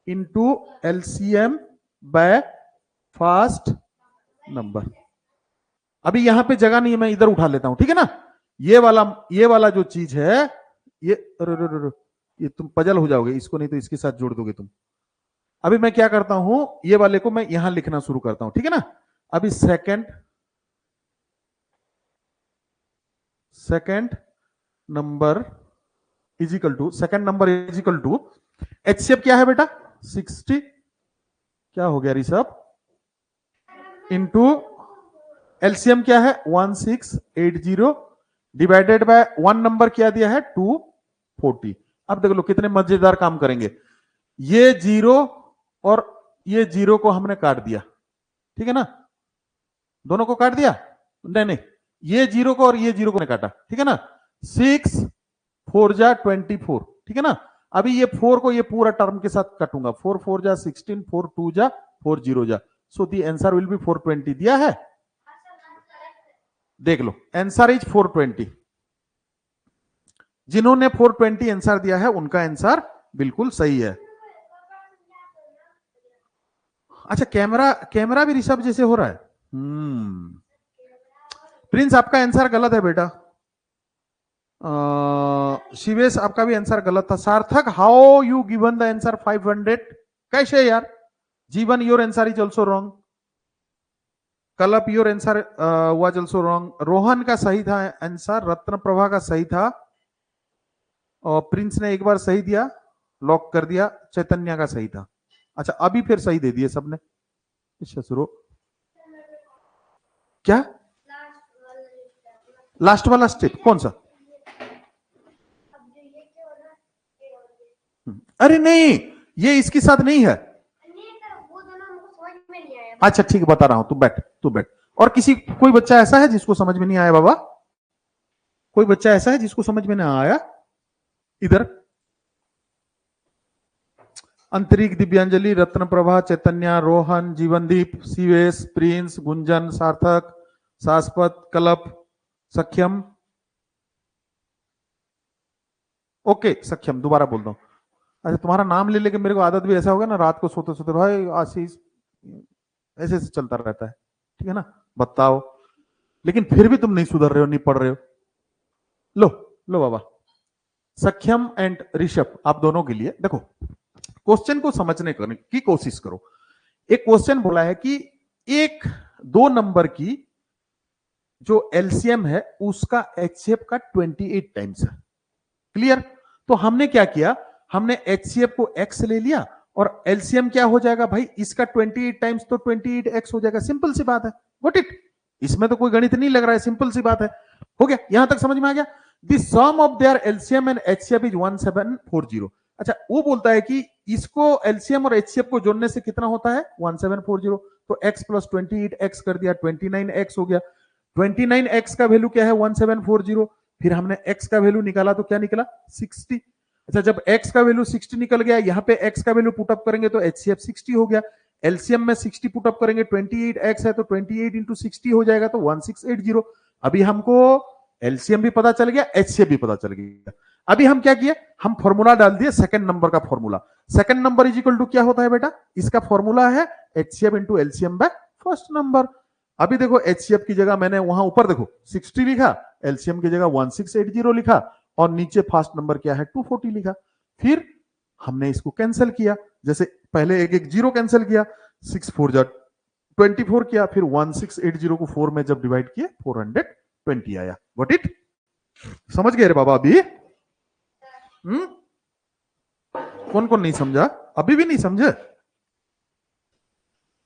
S1: into LCM by first number. अभी यहां पे जगह नहीं है, मैं इधर उठा लेता हूं, ठीक है ना। ये वाला जो चीज है, ये तुम पजल हो जाओगे इसको, नहीं तो इसके साथ जोड़ दोगे तुम। अभी मैं क्या करता हूं, ये वाले को मैं यहां लिखना शुरू करता हूं, ठीक है ना। अभी second number is equal to HCF क्या है बेटा? 60। क्या हो गया ऋषभ? इंटू एलसीएम क्या है? 1680 डिवाइडेड बाय 1 नंबर क्या दिया है 240। अब देख लो कितने मजेदार काम करेंगे। ये जीरो और ये जीरो को हमने काट दिया, ठीक है ना, दोनों को काट दिया, नहीं नहीं, ये जीरो को और ये जीरो को काटा, ठीक है ना। 6 4 जा 24, ठीक है ना। अभी ये 4 को ये पूरा टर्म के साथ काटूंगा, 4 4 जा 16, 4 2 जा 4 0 जा, सो दी आंसर विल बी 420 दिया है। देख लो आंसर इज 420। जिन्होंने 420 आंसर दिया है उनका आंसर बिल्कुल सही है। अच्छा कैमरा भी ऋषभ जैसे हो रहा है। प्रिंस आपका आंसर गलत है बेटा। शिवेश आपका भी आंसर गलत था। Sarthak how you given the answer 500, कैसे यार। Jeevan your answer is also wrong. Kalap your answer was also wrong. Rohan का सही था आंसर, रत्न प्रभा का सही था, और प्रिंस ने एक बार सही दिया, लॉक कर दिया। चैतन्य का सही था। अच्छा अभी फिर सही दे दिए सबने। शुरू क्या लास्ट वाला स्टेप कौन सा? अरे नहीं ये इसके साथ नहीं है। अच्छा ठीक बता रहा हूं, तू बैठ। और किसी कोई बच्चा ऐसा है जिसको समझ में नहीं आया बाबा? कोई बच्चा ऐसा है जिसको समझ में ना आया? इधर अंतरिक, दिव्यांजलि, रत्न प्रभा, चैतन्य, रोहन, जीवनदीप, शिवेश, प्रिंस, गुंजन, सार्थक, शाश्वत, कलप, सख्यम। ओके सख्यम, दोबारा बोल दो। अच्छा तुम्हारा नाम ले लेके मेरे को आदत भी ऐसा होगा ना, रात को सोते सोते भाई आशीष, ऐसे ऐसे चलता रहता है, ठीक है ना। बताओ, लेकिन फिर भी तुम नहीं सुधर रहे हो, नहीं पढ़ रहे हो। लो बाबा, सख्यम एंड ऋषभ आप दोनों के लिए देखो, क्वेश्चन को समझने की कोशिश करो। एक क्वेश्चन बोला है कि एक 2 नंबर की जो एलसीएम है उसका एचसीएफ का 28 टाइम्स है। क्लियर? तो हमने क्या किया, हमने एचसीएफ को x ले लिया और एलसीएम क्या हो जाएगा भाई, इसका 28 टाइम्स तो 28x हो जाएगा। सिंपल सी बात है, गॉट इट। इसमें तो कोई गणित नहीं लग रहा है, सिंपल सी बात है। हो गया, यहां तक समझ में आ गया। The sum of their LCM and HCF is 1740। अच्छा वो बोलता है कि इसको एलसीएम और एचसीएफ को जोड़ने से कितना होता है 1740, तो x प्लस 28x कर दिया 29x हो गया। 29x का वैल्यू क्या है 1740, फिर हमने x का वैल्यू निकाला तो क्या निकला 60। अच्छा जब x का वैल्यू 60 निकल गया, यहाँ पे x का वैल्यू पुटअप करेंगे तो एचसीएफ 60 हो गया। एलसीएम में 60 पुटअप करेंगे, 28x है तो 28 इंटू 60 हो जाएगा तो 1680। अभी हमको एलसीएम भी पता चल गया, एचसीएफ भी पता चल गया। अभी हम क्या किए, हम फॉर्मूला डाल दिए सेकंड नंबर का formula. Second number is equal to क्या होता है बेटा, इसका फॉर्मूला है HCF into LCM by first number. अभी देखो एचसीएफ की जगह मैंने वहां ऊपर देखो 60 लिखा, एलसीएम की जगह 1680 लिखा, और नीचे फर्स्ट नंबर क्या है 240 लिखा। फिर हमने इसको कैंसिल किया, जैसे पहले एक जीरो कैंसिल किया, 6 4 जा 24 किया, फिर 1680 को 4 में जब डिवाइड किए 420 आया। Got it? समझ गए रे बाबा अभी? कौन कौन नहीं समझा? अभी भी नहीं समझे?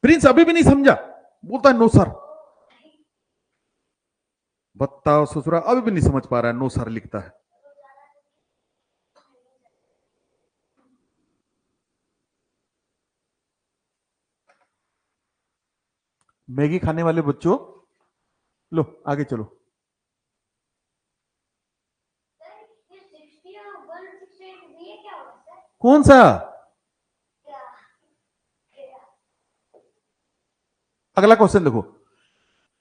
S1: प्रिंस अभी भी नहीं समझा, बोलता है नो सर। बताओ ससुरा, अभी भी नहीं समझ पा रहा है, नो सर लिखता है। मैगी खाने वाले बच्चों लो आगे चलो। कौन सा? अगला क्वेश्चन देखो,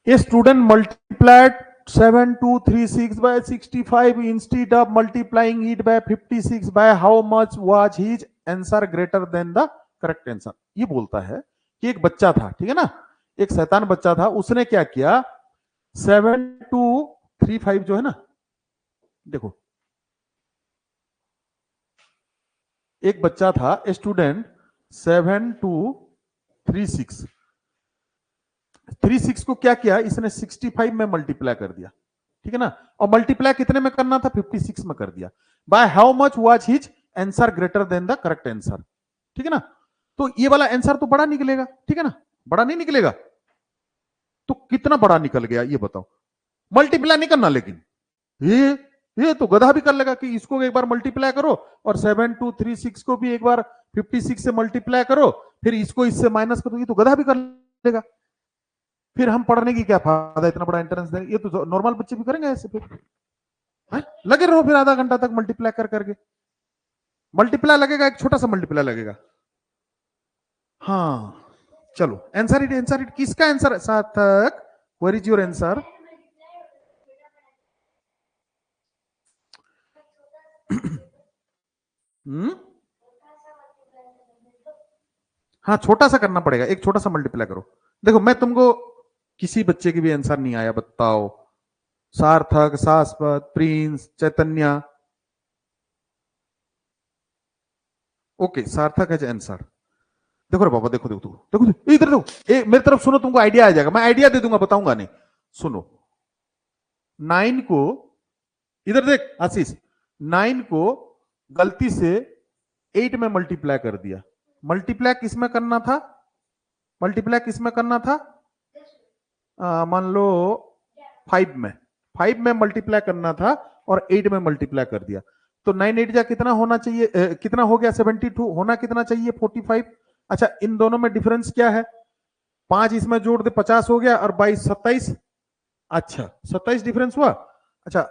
S1: a student multiplied 7236 by 65 instead of multiplying it by 56 by how much was his answer greater than the correct answer। ये बोलता है कि एक बच्चा था, ठीक है ना, एक शैतान बच्चा था, उसने क्या किया 7235 जो है ना, देखो एक बच्चा था स्टूडेंट 7236 को क्या किया इसने 65 में मल्टीप्लाई कर दिया, ठीक है ना, और मल्टीप्लाई कितने में करना था 56 में कर दिया। By how much was his answer greater than the correct answer, ठीक है ना। तो ये वाला आंसर तो बड़ा निकलेगा, ठीक है ना, बड़ा नहीं निकलेगा। तो कितना बड़ा निकल गया ये बताओ, मल्टीप्लाई नहीं करना लेकिन ये तो गधा भी कर लेगा कि इसको एक बार मल्टीप्लाई करो और 7236 को भी एक बार 56 से मल्टीप्लाई करो, फिर इसको इससे माइनस करो, ये तो गधा भी कर लेगा। फिर हम पढ़ने की क्या फायदा, इतना बड़ा एंट्रेंस दे, ये तो नॉर्मल बच्चे भी करेंगे ऐसे। फिर लगे रहो फिर आधा घंटा तक मल्टीप्लाई कर करके, मल्टीप्लाई लगेगा, एक छोटा सा मल्टीप्लाई लगेगा। हाँ चलो आंसर इट किसका आंसर है सार्थक, व्हेयर इज योर आंसर? हाँ छोटा सा करना पड़ेगा, एक छोटा सा मल्टीप्लाई करो। देखो मैं तुमको किसी बच्चे की भी आंसर नहीं आया बताओ, सार्थक, शाश्वत, प्रिंस, चैतन्य, ओके सार्थक है आंसर। देखो रे बाबा, देखो देखो देखो देखो इधर देखो, मेरी तरफ सुनो, तुमको आइडिया आ जाएगा, मैं आइडिया दे दूंगा, बताऊंगा नहीं। सुनो 9 को, इधर देख आशीष, 9 को गलती से 8 में मल्टीप्लाई कर दिया। मल्टीप्लाई किस में करना था, मल्टीप्लाई किस में करना था? मान लो 5 में, 5 में मल्टीप्लाई करना था और 8 में मल्टीप्लाई कर दिया। तो 9 8 जा कितना होना चाहिए, कितना हो गया 72, होना कितना चाहिए 45। अच्छा इन दोनों में डिफरेंस क्या है, 5 इसमें जोड़ दे 50 हो गया और 22 27। अच्छा 27 डिफरेंस हुआ। अच्छा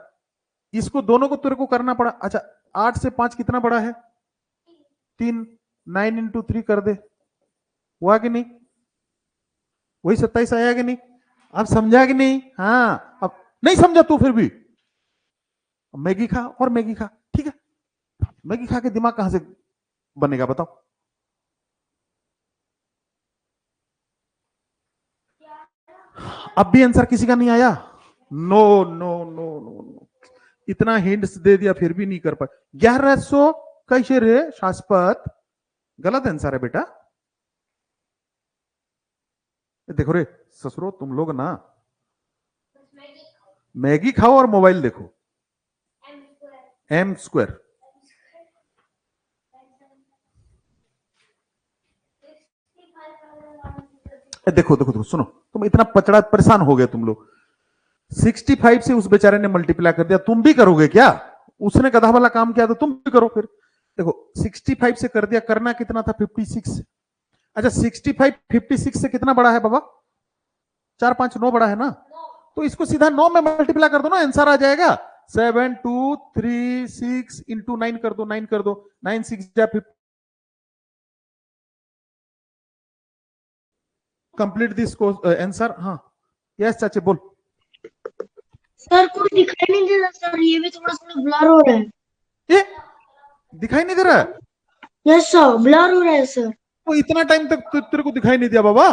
S1: इसको दोनों को तेरे को करना पड़ा। अच्छा 8 से 5 कितना बड़ा है, 3, 9 इंटू 3 कर दे, हुआ कि नहीं, वही 27 आया कि नहीं? अब समझा कि नहीं? हाँ अब नहीं समझा तू फिर भी मैगी खा और मैगी खा, ठीक है, मैगी खा के दिमाग कहां से बनेगा बताओ? अब भी आंसर किसी का नहीं आया? नो नो नो नो, इतना हिंट्स दे दिया फिर भी नहीं कर पाए। 1100 कैसे रे शाश्वत, गलत आंसर है बेटा। देखो रे ससुरो, तुम लोग ना मैगी खाओ और मोबाइल देखो, m स्क्वायर। देखो देखो देखो सुनो, तुम इतना पचड़ा परेशान हो गए तुम लोग, 65 से उस बेचारे ने मल्टीप्लाई कर दिया, तुम भी करोगे क्या? उसने गधा वाला काम किया तो तुम भी करो फिर। देखो 65 से कर दिया, करना कितना था 56। अच्छा 65 56 से कितना बड़ा है बाबा? 4 5 9 बड़ा है ना, तो इसको सीधा 9 में मल्टीप्लाई कर दो ना, आंसर आ जाएगा। 7 2 3 6 इंटू 9 कर दो, 9 कर दो, 9 6 जा 50। Complete this answer. हाँ यस चाचे बोल।
S2: सर कुछ दिखाई नहीं दे रहा सर, ये भी थोड़ा थोड़ा ब्लर हो रहा है।
S1: ये दिखाई नहीं दे रहा है?
S2: यस सर ब्लर हो रहा है सर।
S1: तो इतना टाइम तक तेरे को दिखाई नहीं दिया बाबा?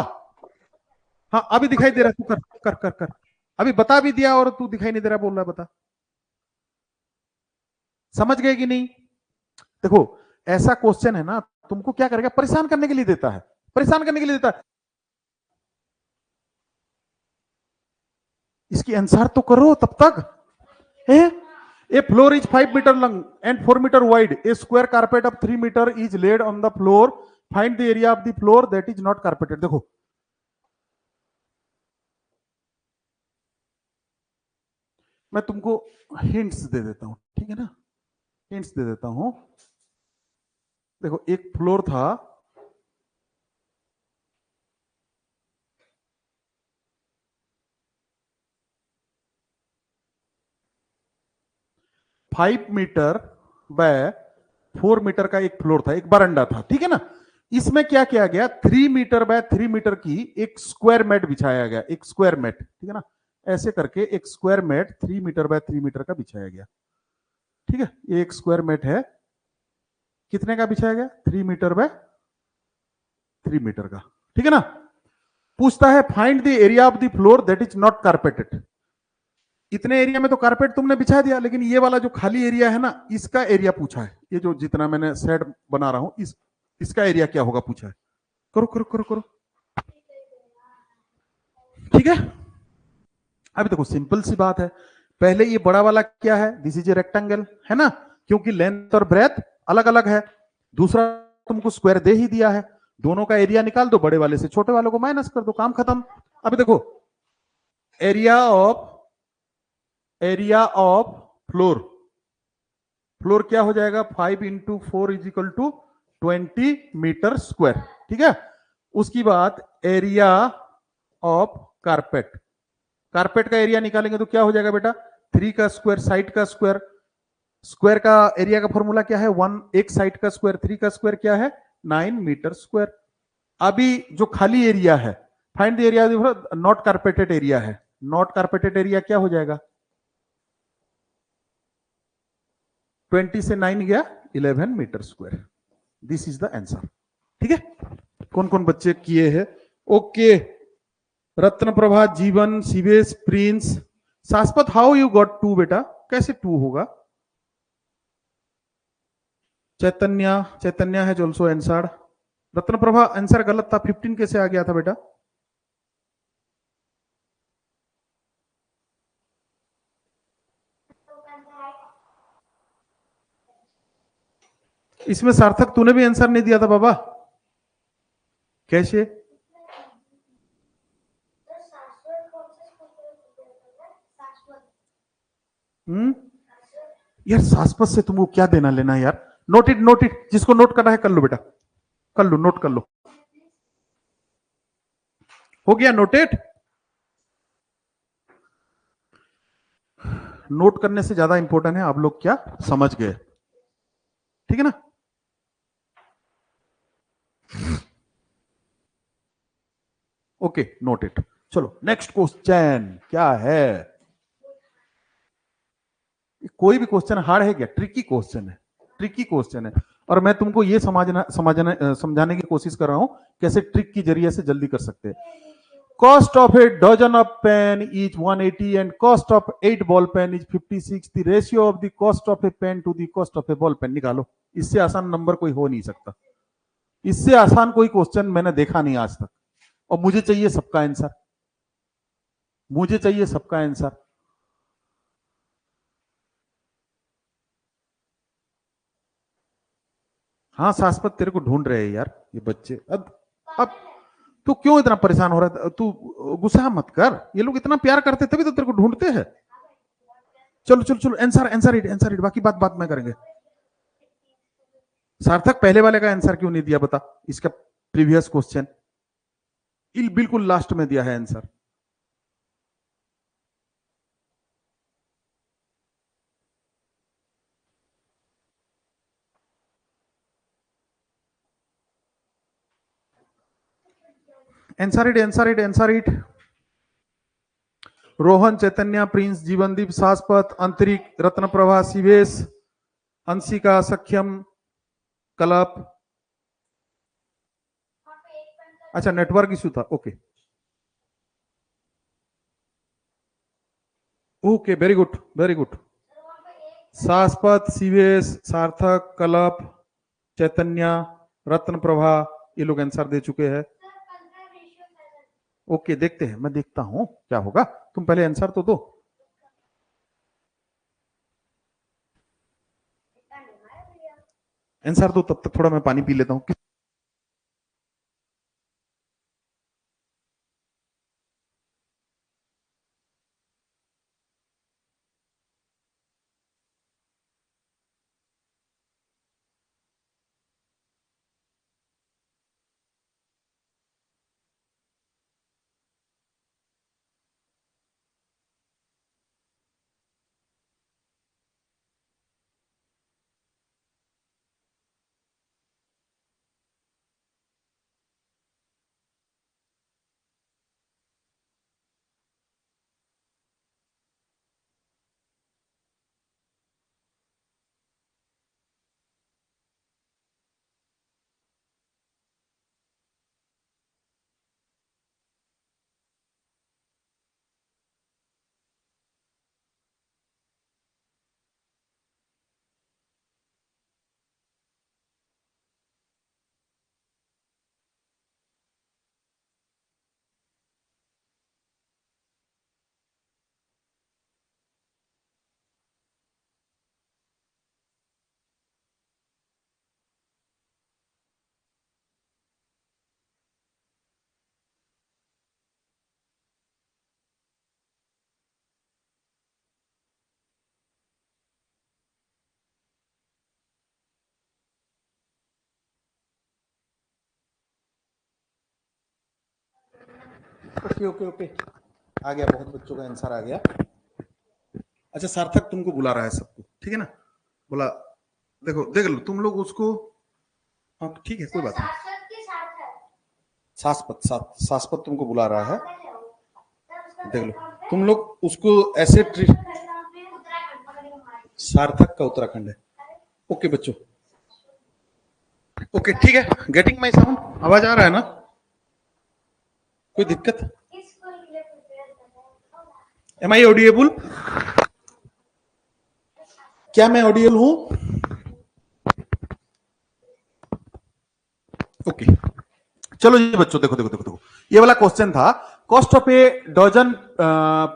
S1: हाँ अभी दिखाई दे रहा है, तू कर कर कर कर, अभी बता भी दिया और तू दिखाई नहीं दे रहा बोल रहा है, बता। समझ गए कि नहीं? देखो ऐसा क्वेश्चन है ना, तुमको क्या करेगा, परेशान करने के लिए देता है, परेशान करने के लिए देता है। इसकी आंसर तो करो तब तक। A floor is 5 meter long and 4 meter wide. A square carpet of 3 meter is laid on the floor. Find the area of the floor that is not carpeted. देखो मैं तुमको हिंट्स दे देता हूं, ठीक है ना, हिंट्स दे देता हूं। देखो एक फ्लोर था, फाइव मीटर बाय 4 मीटर का एक फ्लोर था, एक बरंडा था, ठीक है ना। इसमें क्या किया गया, 3 मीटर बाय 3 मीटर की एक स्क्वायर मैट बिछाया गया, एक स्क्वायर मैट, ठीक है ना, ऐसे करके एक square mat 3 metre by 3 metre का बिछाया गया, ठीक है। ये एक स्क्वायर मैट है, कितने का बिछाया गया, 3 मीटर बाय 3 मीटर का, ठीक है ना। पूछता है find the area of the floor that is not carpeted. इतने एरिया में तो कारपेट तुमने बिछा दिया, लेकिन ये वाला जो खाली एरिया है ना, इसका एरिया पूछा है, ये जो जितना मैंने सेट बना रहा हूं इसका एरिया क्या होगा पूछा है। करो करो करो करो, ठीक है। अभी देखो सिंपल सी बात है, पहले ये बड़ा वाला क्या है, दिस इज ए रेक्टेंगल, है ना, क्योंकि लेंथ और ब्रेथ अलग अलग है। दूसरा तुमको स्क्वायर दे ही दिया है, दोनों का एरिया निकाल दो, बड़े वाले से छोटे वाले को माइनस कर दो, काम खत्म। अभी देखो area of area of floor, floor क्या हो जाएगा 5 into 4 is equal to 20 metre square, ठीक है। उसकी बाद एरिया ऑफ कारपेट, कारपेट का एरिया निकालेंगे तो क्या हो जाएगा बेटा 3 का स्क्वायर, साइड का स्क्वायर, स्क्वायर का एरिया का फॉर्मूला क्या है 1, एक साइड का स्क्वायर, 3 का स्क्वायर क्या है 9 मीटर स्क्वायर। अभी जो खाली एरिया है find the area, not carpeted area है, नॉट कारपेटेड एरिया क्या हो जाएगा 20 से 9 गया 11 metre square. This is the answer, ठीक है। कौन कौन बच्चे किए हैं, ओके। रत्न प्रभा, जीवन, शिवेश, प्रिंस, शाश्वत, हाउ यू गॉट 2 बेटा, कैसे 2 होगा। चैतन्य, चैतन्य है ऑल्सो आंसर। रत्न प्रभा आंसर गलत था, 15 कैसे आ गया था बेटा। इसमें सार्थक तूने भी आंसर नहीं दिया था बाबा, कैसे। यार शाश्वत से तुमको क्या देना लेना है यार, नोटेड नोटेड, जिसको नोट करना है कर लो बेटा, कर लो, नोट कर लो, हो गया नोटेड। नोट करने से ज्यादा इंपॉर्टेंट है आप लोग क्या समझ गए, ठीक है ना। Okay noted. चलो नेक्स्ट क्वेश्चन क्या है, कोई भी क्वेश्चन हार्ड है क्या, ट्रिकी क्वेश्चन है, ट्रिकी क्वेश्चन है। और मैं तुमको ये समझाने की कोशिश कर रहा हूं कैसे ट्रिक की जरिए से जल्दी कर सकते हैं। Cost of a dozen of pen is 180 and cost of 8 ball pen is 56, the ratio of the cost of a pen to the cost of a ball pen निकालो। इससे आसान नंबर कोई हो नहीं सकता, इससे आसान कोई क्वेश्चन मैंने देखा नहीं आज तक। और मुझे चाहिए सबका आंसर, मुझे चाहिए सबका आंसर। हाँ शाश्वत तेरे को ढूंढ रहे हैं यार ये बच्चे। अब तू क्यों इतना परेशान हो रहा है, तू गुस्सा मत कर, ये लोग इतना प्यार करते तभी तो तेरे को ढूंढते हैं। चलो चलो चलो answer answer it, answer it, बाकी बात बात में करेंगे। सार्थक पहले वाले का आंसर क्यों नहीं दिया बता, इसका प्रीवियस क्वेश्चन बिल्कुल लास्ट में दिया है answer. Answer it, answer it, answer it. Rohan, Chaitanya, Prince, Jeevandeep, Shashwat, Antarik, Ratna Prabha, Shivesh, Anshika, Sakhyam, Kalap. अच्छा नेटवर्क इशू था, okay okay, very good very good. Shashwat, Shivesh, सार्थक, कलप, चैतन्य, रत्न प्रभा, ये लोग आंसर दे चुके हैं। ओके देखते हैं, मैं देखता हूं क्या होगा, तुम पहले आंसर तो दो। आंसर दो तब तक थोड़ा मैं पानी पी लेता हूं। ओके ओके ओके, आ गया, बहुत बच्चों का आंसर आ गया। अच्छा सार्थक तुमको बुला रहा है सबको, ठीक है ना, बोला देखो देख लो तुम लोग उसको, हाँ ठीक है कोई बात नहीं। शाश्वत तुमको बुला रहा है, देख लो तुम लोग उसको ऐसे ट्रीट। सार्थक का उत्तराखंड है। ओके बच्चों, ओके ठीक है, गेटिंग माई साउंड, आवाज आ रहा है ना, कोई दिक्कत? एम आई ऑडिएबल? क्या मैं ऑडियल हूं? ओके चलो जी बच्चों, देखो देखो देखो देखो, ये वाला क्वेश्चन था, cost of a dozen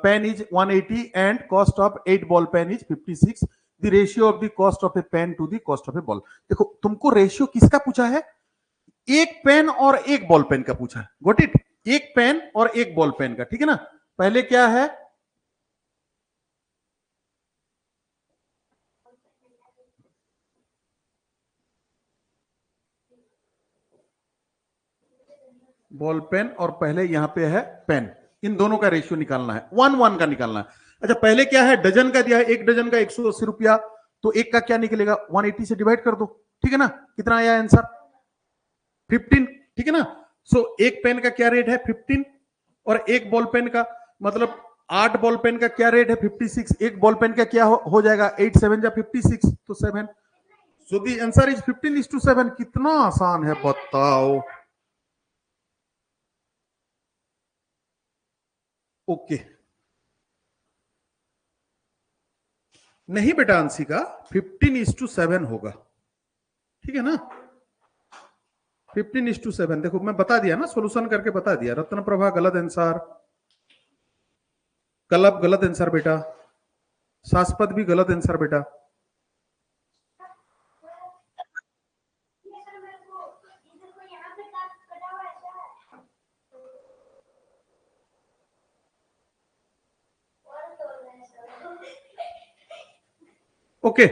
S1: pen is 180 and cost of 8 ball pen is 56, the ratio of the cost of a pen to the cost of a ball. देखो तुमको रेशियो किसका पूछा है? एक पेन और एक बॉल पेन का पूछा है, गॉट इट, एक पेन और एक बॉल पेन का, ठीक है ना। पहले क्या है, बॉल पेन और पहले यहां पे है पेन, इन दोनों का रेशियो निकालना है, 1:1 का निकालना है। अच्छा पहले क्या है, डजन का दिया है, एक डजन का 180 रुपया, तो एक का क्या निकलेगा, 180 से डिवाइड कर दो, ठीक है ना, कितना आया आंसर, 15, ठीक है ना। सो एक पेन का क्या रेट है, 15, और एक बॉल पेन का, मतलब 8 बॉल पेन का क्या रेट है, 56, एक बॉल पेन का क्या हो जाएगा, 8 7 जा 56, तो 7, सो द आंसर इज 15:7। कितना आसान है बताओ। ओके नहीं बेटा अंशिका, 15:7 होगा, ठीक है ना, 15:7। देखो मैं बता दिया ना, सॉल्यूशन करके बता दिया। रत्न प्रभा गलत आंसर, कलब गलत आंसर बेटा, शाश्वत भी गलत आंसर बेटा। Okay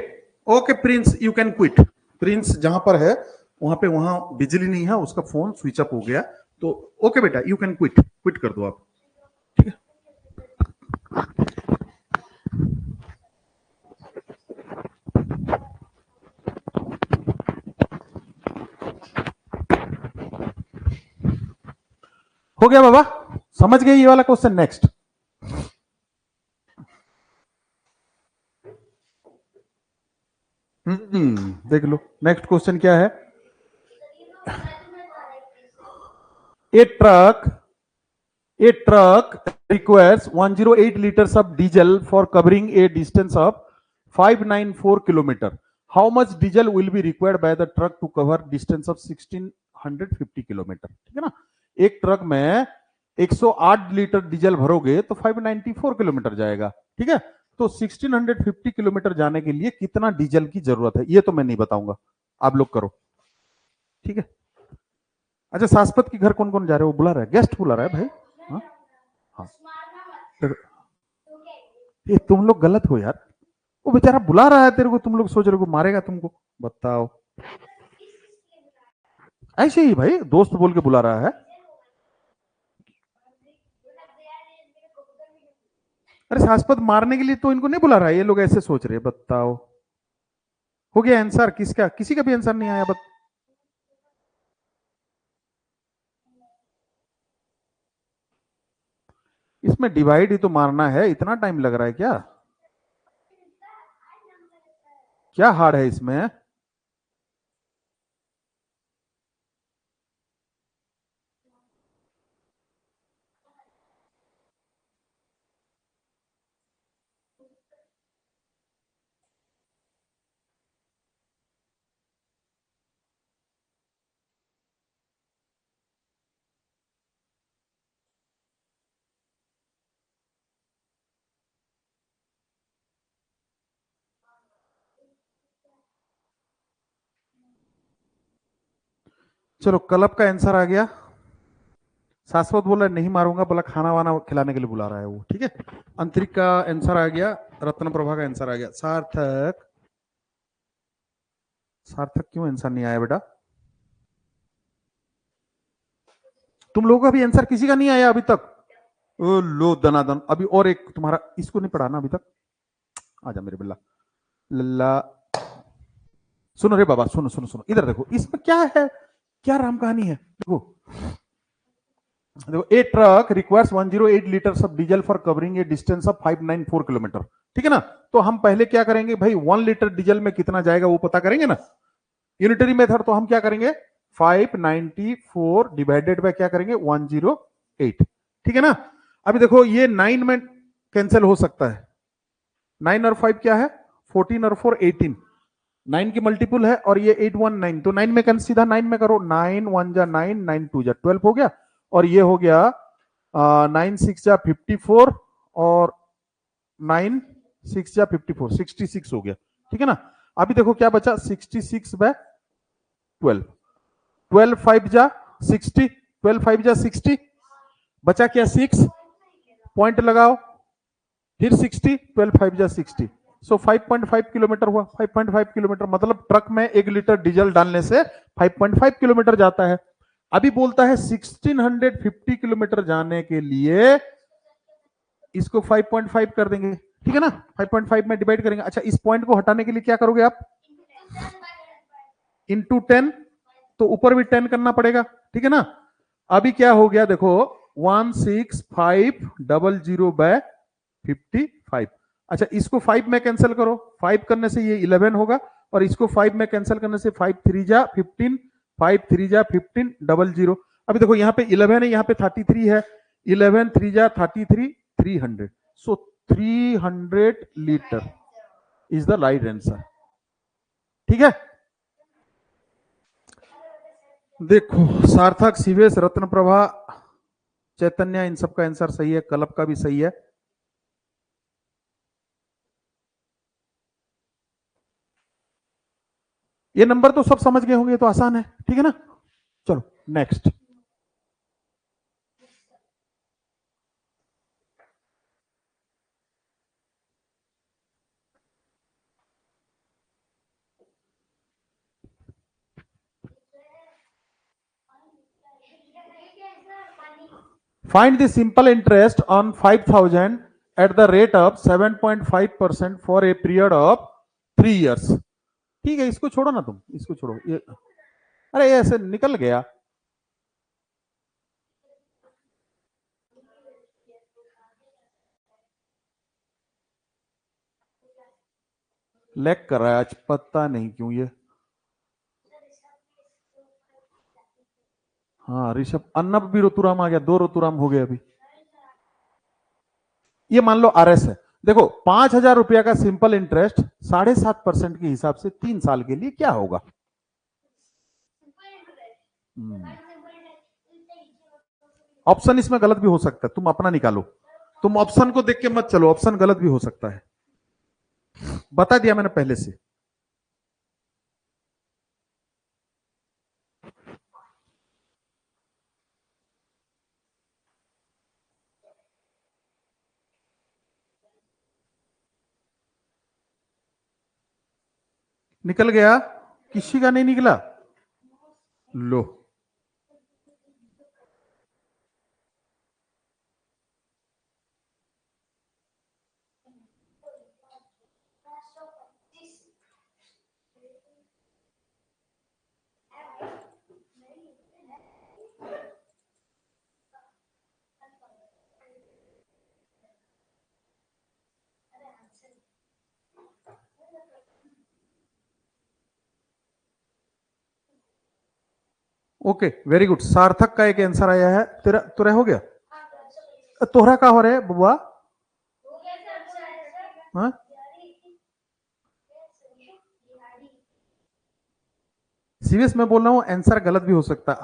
S1: okay Prince, you can quit. Prince जहां पर है वहां पे, वहां बिजली नहीं है, उसका फोन स्विच ऑफ हो गया, तो ओके बेटा यू कैन क्विट, क्विट कर दो आप, ठीक है। हो गया बाबा, समझ गए ये वाला क्वेश्चन। नेक्स्ट देख लो, नेक्स्ट क्वेश्चन क्या है, ए truck requires 108 liters of diesel for covering a distance of 594 kilometer. How much diesel will be required by the truck to cover distance of 1650 kilometer? ठीक है ना, एक ट्रक में 108 लीटर डीजल भरोगे तो 594 किलोमीटर जाएगा, ठीक है। तो 1650 किलोमीटर जाने के लिए कितना डीजल की जरूरत है, ये तो मैं नहीं बताऊंगा, आप लोग करो, ठीक है। अच्छा शाश्वत के घर कौन कौन जा रहे हैं, वो बुला रहा है, गेस्ट बुला रहा है भाई। हाँ हाँ, ये तुम लोग गलत हो यार, वो बेचारा बुला रहा है तेरे को, तुम लोग सोच रहे हो मारेगा तुमको, बताओ। ऐसे ही भाई, दोस्त बोल के बुला रहा है। अरे शाश्वत मारने के लिए तो इनको नहीं बुला रहा है, ये लोग ऐसे सोच रहे हैं, बताओ। हो गया आंसर किसका, किसी का भी आंसर नहीं आया, इसमें डिवाइड ही तो मारना है, इतना टाइम लग रहा है क्या, क्या हार्ड है इसमें। चलो क्लब का आंसर आ गया, शाश्वत बोला नहीं मारूंगा, बोला खाना वाना खिलाने के लिए बुला रहा है वो, ठीक है। अंतरिक का आंसर आ गया, रत्न प्रभा का आंसर आ गया, सार्थक, सार्थक क्यों आंसर नहीं आया बेटा, तुम लोगों का भी आंसर किसी का नहीं आया अभी तक, ओ लो दनादन। अभी और एक तुम्हारा, इसको नहीं पढ़ाना अभी तक। आजा मेरे बिल्ला लल्ला। सुनो रे बाबा, सुनो सुनो सुनो, इधर देखो, इसमें क्या है, क्या राम कहानी है। देखो देखो, a truck requires 108 litres of diesel for covering a distance of 594 kilometre. ठीक है ना। तो हम पहले क्या करेंगे भाई, 1 लीटर डीजल में कितना जाएगा वो पता करेंगे ना, यूनिटरी मेथड। तो हम क्या करेंगे, 594 डिवाइडेड बाय क्या करेंगे, 108। ठीक है ना। अभी देखो ये 9 में कैंसिल हो सकता है। 9 और 5 क्या है, 14 और 4 18, 9 की मल्टीपुल है, और ये 8 1 9, तो 9 में कर, सीधा 9 में करो, 9 1 जा 9, 9 2 जा 12 हो गया, और ये हो गया 9 6 जा 54, और 9 6 जा 54, 66 हो गया। ठीक है ना। अभी देखो क्या बचा, 66 बाय 12, 12 5 जा 60, 12 5 जा 60, बचा क्या 6, पॉइंट लगाओ, फिर 60, 12 5 जा 60, सो 5.5 किलोमीटर हुआ। 5.5 किलोमीटर मतलब ट्रक में 1 लीटर डीजल डालने से 5.5 किलोमीटर जाता है। अभी बोलता है 1650 किलोमीटर जाने के लिए इसको 5.5 कर देंगे। ठीक है ना, 5.5 में डिवाइड करेंगे। अच्छा, इस पॉइंट को हटाने के लिए क्या करोगे आप, इंटू 10, तो ऊपर भी 10 करना पड़ेगा। ठीक है ना। अभी क्या हो गया देखो, 16500 बाय 55। अच्छा, इसको 5 में कैंसिल करो, 5 करने से ये 11 होगा, और इसको 5 में कैंसिल करने से 5 3 जा 15, 5 3 जा 15 00। अभी देखो यहाँ पे 11 है, यहाँ पे 33 है, 11 3 जा 33, 300, सो 300 litre is the right answer. ठीक है। देखो, सार्थक, सीवेश, रत्न प्रभा, चैतन्य, इन सब का आंसर सही है, कल्प का भी सही है। ये नंबर तो सब समझ गए होंगे, तो आसान है। ठीक है ना। चलो next. Find the simple interest on 5000 at the rate of 7.5% for a period of 3 years। ठीक है, इसको छोड़ो ना तुम, इसको छोड़ो ये। अरे ये ऐसे निकल गया, लैग कर रहा है आज, पता नहीं क्यों ये। हाँ ऋषभ, अन्नब भी ऋतुराम आ गया, 2 ऋतुराम हो गए अभी। ये मान लो आरएस है। देखो, 5000 रुपया का सिंपल इंटरेस्ट 7.5% के हिसाब से 3 साल के लिए क्या होगा। ऑप्शन इसमें गलत भी हो सकता है, तुम अपना निकालो। तुम ऑप्शन को देख के मत चलो, ऑप्शन गलत भी हो सकता है, बता दिया मैंने पहले से। निकल गया, किसी का नहीं निकला। लो, ओके वेरी गुड। सार्थक का एक आंसर आया है, तेरा तुरा हो गया। तोहरा का हो रहा है बुआ। हाँ? सीरियस मैं बोल रहा हूं, आंसर गलत भी हो सकता है।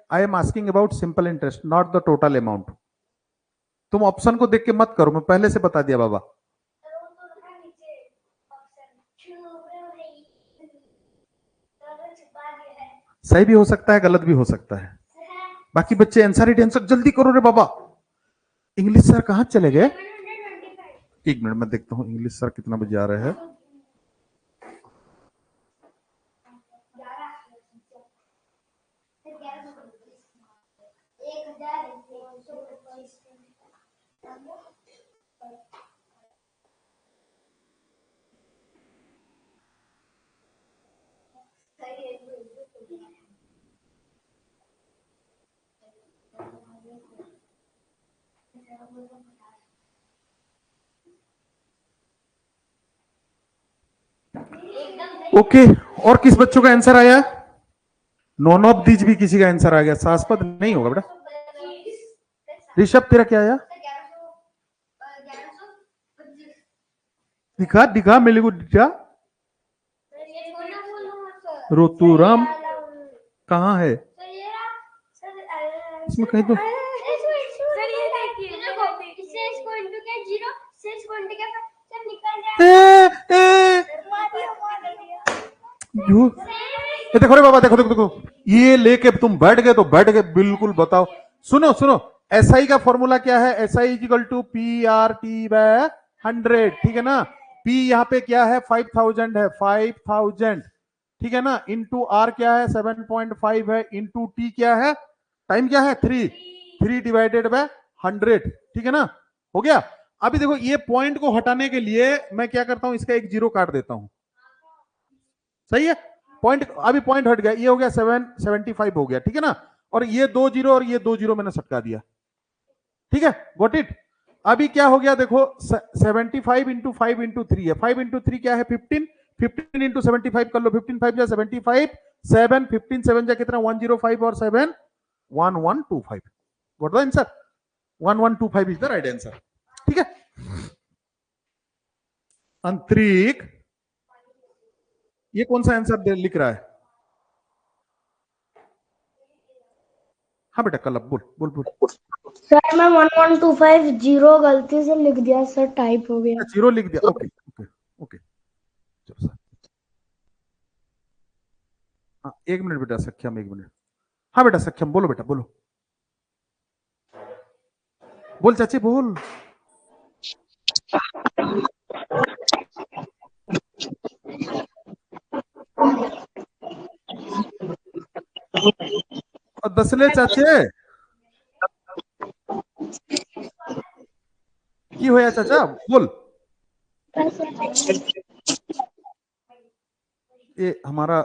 S1: I am asking about simple interest, not the total amount. तुम ऑप्शन को देख के मत करो, मैं पहले से बता दिया बाबा। सही भी हो सकता है, गलत भी हो सकता है। बाकी बच्चे आंसर ही टेंसर जल्दी करो रे बाबा। इंग्लिश सर कहां चले गए, 1 मिनट में देखता हूं इंग्लिश सर कितना बजे आ रहे हैं। ओके, और किस बच्चों का आंसर आया? नॉन ऑफ दीज भी किसी का आंसर आ गया। शाश्वत नहीं होगा बेटा। ऋषभ तेरा क्या आया? दिखा दिखा मेरे को दिखा। रोतुराम कहाँ है इसमें? कहीं तो ये देखो रे बाबा, देखो देखो देखो, ये लेके तुम बैठ गए तो बैठ गए बिल्कुल। बताओ, सुनो सुनो, एसआई का फॉर्मूला क्या है? SI equal to P R T by 100, ठीक है ना। पी यहाँ पे क्या है? 5000 है, 5000, ठीक है ना। इंटू आर क्या है? 7.5 है। इंटू टी क्या है? टाइम क्या है? 3 डिवाइडेड बाय 100, ठीक है ना। हो गया। अभी देखो, ये पॉइंट को हटाने के लिए मैं क्या करता हूं, इसका एक जीरो काट देता हूं। सही है। पॉइंट, अभी पॉइंट हट गया, ये हो गया 775 हो गया, ठीक है ना। और ये 2 जीरो और ये 2 जीरो मैंने सटका दिया, ठीक है। Got it. अभी क्या हो गया देखो, 75 इंटू 5 इंटू 3 है। 5 इंटू 3 क्या है? 15। 15 इंटू 75 कर लो। 15 5 जा 75, 7 15 7 जा कितना? 105 और 7 1125। What the answer? 1125 is the right answer, ठीक है। अंतरिक, ये कौन सा आंसर लिख रहा है? हाँ बेटा कल बोल बोल बोल।
S2: सर मैं 1125 जीरो गलती से लिख दिया सर, टाइप हो गया।
S1: जीरो लिख दिया, ओके ओके ओके, चलो सर। हाँ 1 मिनट बेटा सख्यम, 1 मिनट। हाँ बेटा सख्यम बोलो, बेटा बोलो, बोल चाची बोल। दसले चाचे की होया चाचा बोल। ये हमारा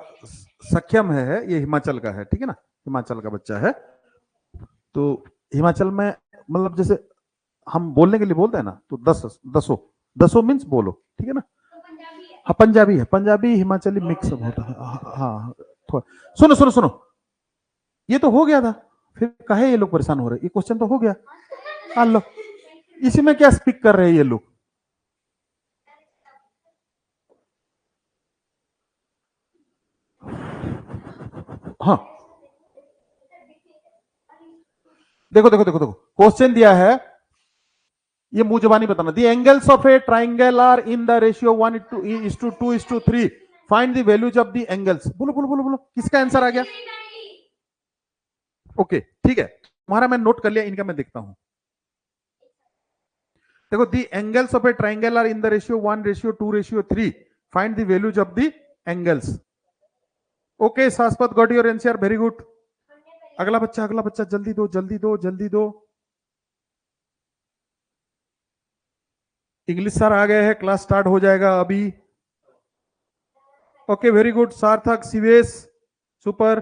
S1: सख्यम है, ये हिमाचल का है, ठीक है ना। हिमाचल का बच्चा है। तो हिमाचल में मतलब जैसे हम बोलने के लिए बोलते हैं ना, तो दसो दसो मीन्स बोलो, ठीक है ना। हाँ पंजाबी है, पंजाबी हिमाचली मिक्स सब होता है। हाँ थोड़ा सुनो सुनो सुनो, ये तो हो गया था, फिर काहे ये लोग परेशान हो रहे? ये क्वेश्चन तो हो गया। हाँ लो, इसी में क्या स्पीक कर रहे हैं ये लोग? हाँ देखो देखो देखो देखो, क्वेश्चन दिया है, ये मुंह जबानी बताना। The angles of a triangle are in the ratio 1:2:3। Find the values of the angles. बोलो बोलो बोलो बोलो, किसका आंसर आ गया? ओके ठीक है, तुम्हारा मैं नोट कर लिया, इनका मैं देखता हूं। देखो, the angles of a triangle are in the ratio 1:2:3। Find the values of the angles. Okay Shashwat got your answer, very good. अगला बच्चा जल्दी दो जल्दी दो जल्दी दो। इंग्लिश सर आ गए हैं, क्लास स्टार्ट हो जाएगा अभी। ओके वेरी गुड, सार्थक शिवेश सुपर।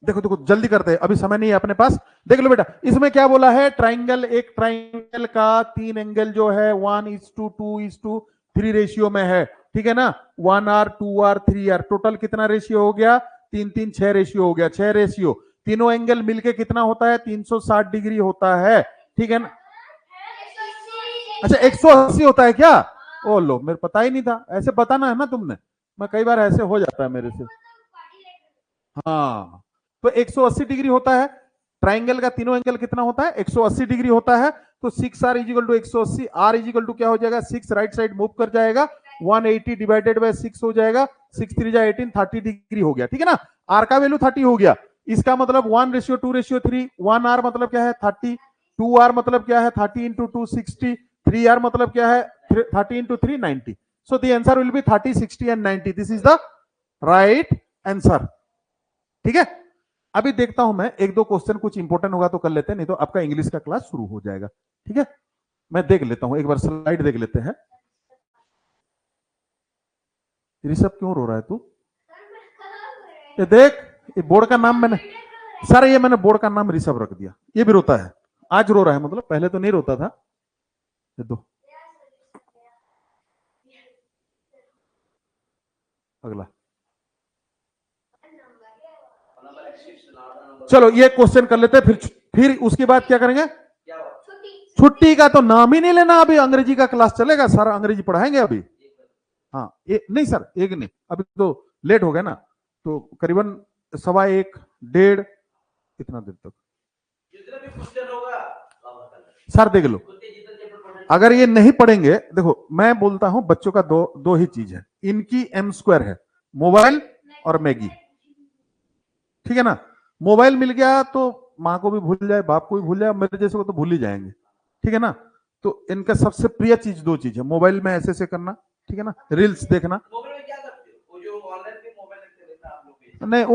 S1: देखो देखो जल्दी करते हैं, अभी समय नहीं है अपने पास। देख लो बेटा, इसमें क्या बोला है? ट्राइंगल, एक ट्राइंगल का 3 एंगल जो है 1:2:3 रेशियो में है, ठीक है ना। 1R 2R 3R, टोटल कितना रेशियो हो गया? 3 3 6 रेशियो हो गया। 6 रेशियो, तीनों एंगल मिलके कितना होता है? 360 डिग्री होता है, ठीक है ना। अच्छा 180 होता है क्या? ओ लो, मेरे पता ही नहीं था, ऐसे बताना है ना तुमने। मैं कई बार ऐसे हो जाता है मेरे से। हाँ तो 180 डिग्री होता है। ट्राइंगल का तीनों एंगल कितना होता है? 180 डिग्री होता है। तो 6R is equal to 180, R is equal to क्या हो जाएगा? 6 राइट साइड मूव कर जाएगा, 180 डिवाइडेड बाय 6 हो जाएगा। 6 3 जा 18, 30 डिग्री हो गया, ठीक है ना। R का वैल्यू 30 हो गया। इसका मतलब 1:2:3। 1R मतलब क्या है? 30। 2R मतलब क्या है? 30 इंटू 2 60। 3R मतलब क्या है? 30 into 3 90। So the answer will B 30 60 and 90। This is the right answer, ठीक है। अभी देखता हूं मैं, एक दो क्वेश्चन कुछ इंपॉर्टेंट होगा तो कर लेते हैं, नहीं तो आपका इंग्लिश का क्लास शुरू हो जाएगा। ठीक है, मैं देख लेता हूं, एक बार स्लाइड देख लेते हैं। ऋषभ क्यों रो रहा है तू? ये देख, ये बोर्ड का नाम मैंने, सर ये मैंने बोर्ड का नाम ऋषभ रख दिया, ये भी रोता है, आज रो रहा है, मतलब पहले तो नहीं रोता था। ये दो, अगला, चलो ये क्वेश्चन कर लेते हैं, फिर उसके बाद क्या करेंगे? छुट्टी का तो नाम ही नहीं लेना, अभी अंग्रेजी का क्लास चलेगा, सर अंग्रेजी पढ़ाएंगे अभी। हाँ नहीं सर, एक नहीं, अभी तो लेट हो गया ना, तो करीबन 1:15 1:30 इतना देर तक सर देख लो। अगर ये नहीं पढ़ेंगे, देखो मैं बोलता हूं बच्चों का दो ही चीज है, इनकी M² है, मोबाइल और मैगी। ठीक है ना, मोबाइल मिल गया तो माँ को भी भूल जाए, बाप को भी भूल जाए, मेरे जैसे को तो भूल ही जाएंगे। ठीक है ना, तो इनका सबसे प्रिय चीज दो चीज है, मोबाइल में ऐसे ऐसे करना, ठीक है ना, रील्स देखना।
S3: मोबाइल में क्या करते हो? वो जो ऑनलाइन पे मोबाइल रखते रहता है आप लोग,
S1: नहीं